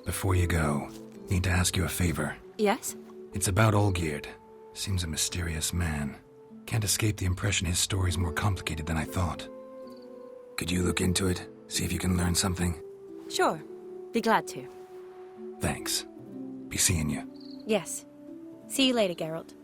Before you go, need to ask you a favor. Yes? It's about Olgierd. Seems a mysterious man. Can't escape the impression his story's more complicated than I thought. Could you look into it? See if you can learn something? Sure. Be glad to. Thanks. Be seeing you. Yes. See you later, Geralt.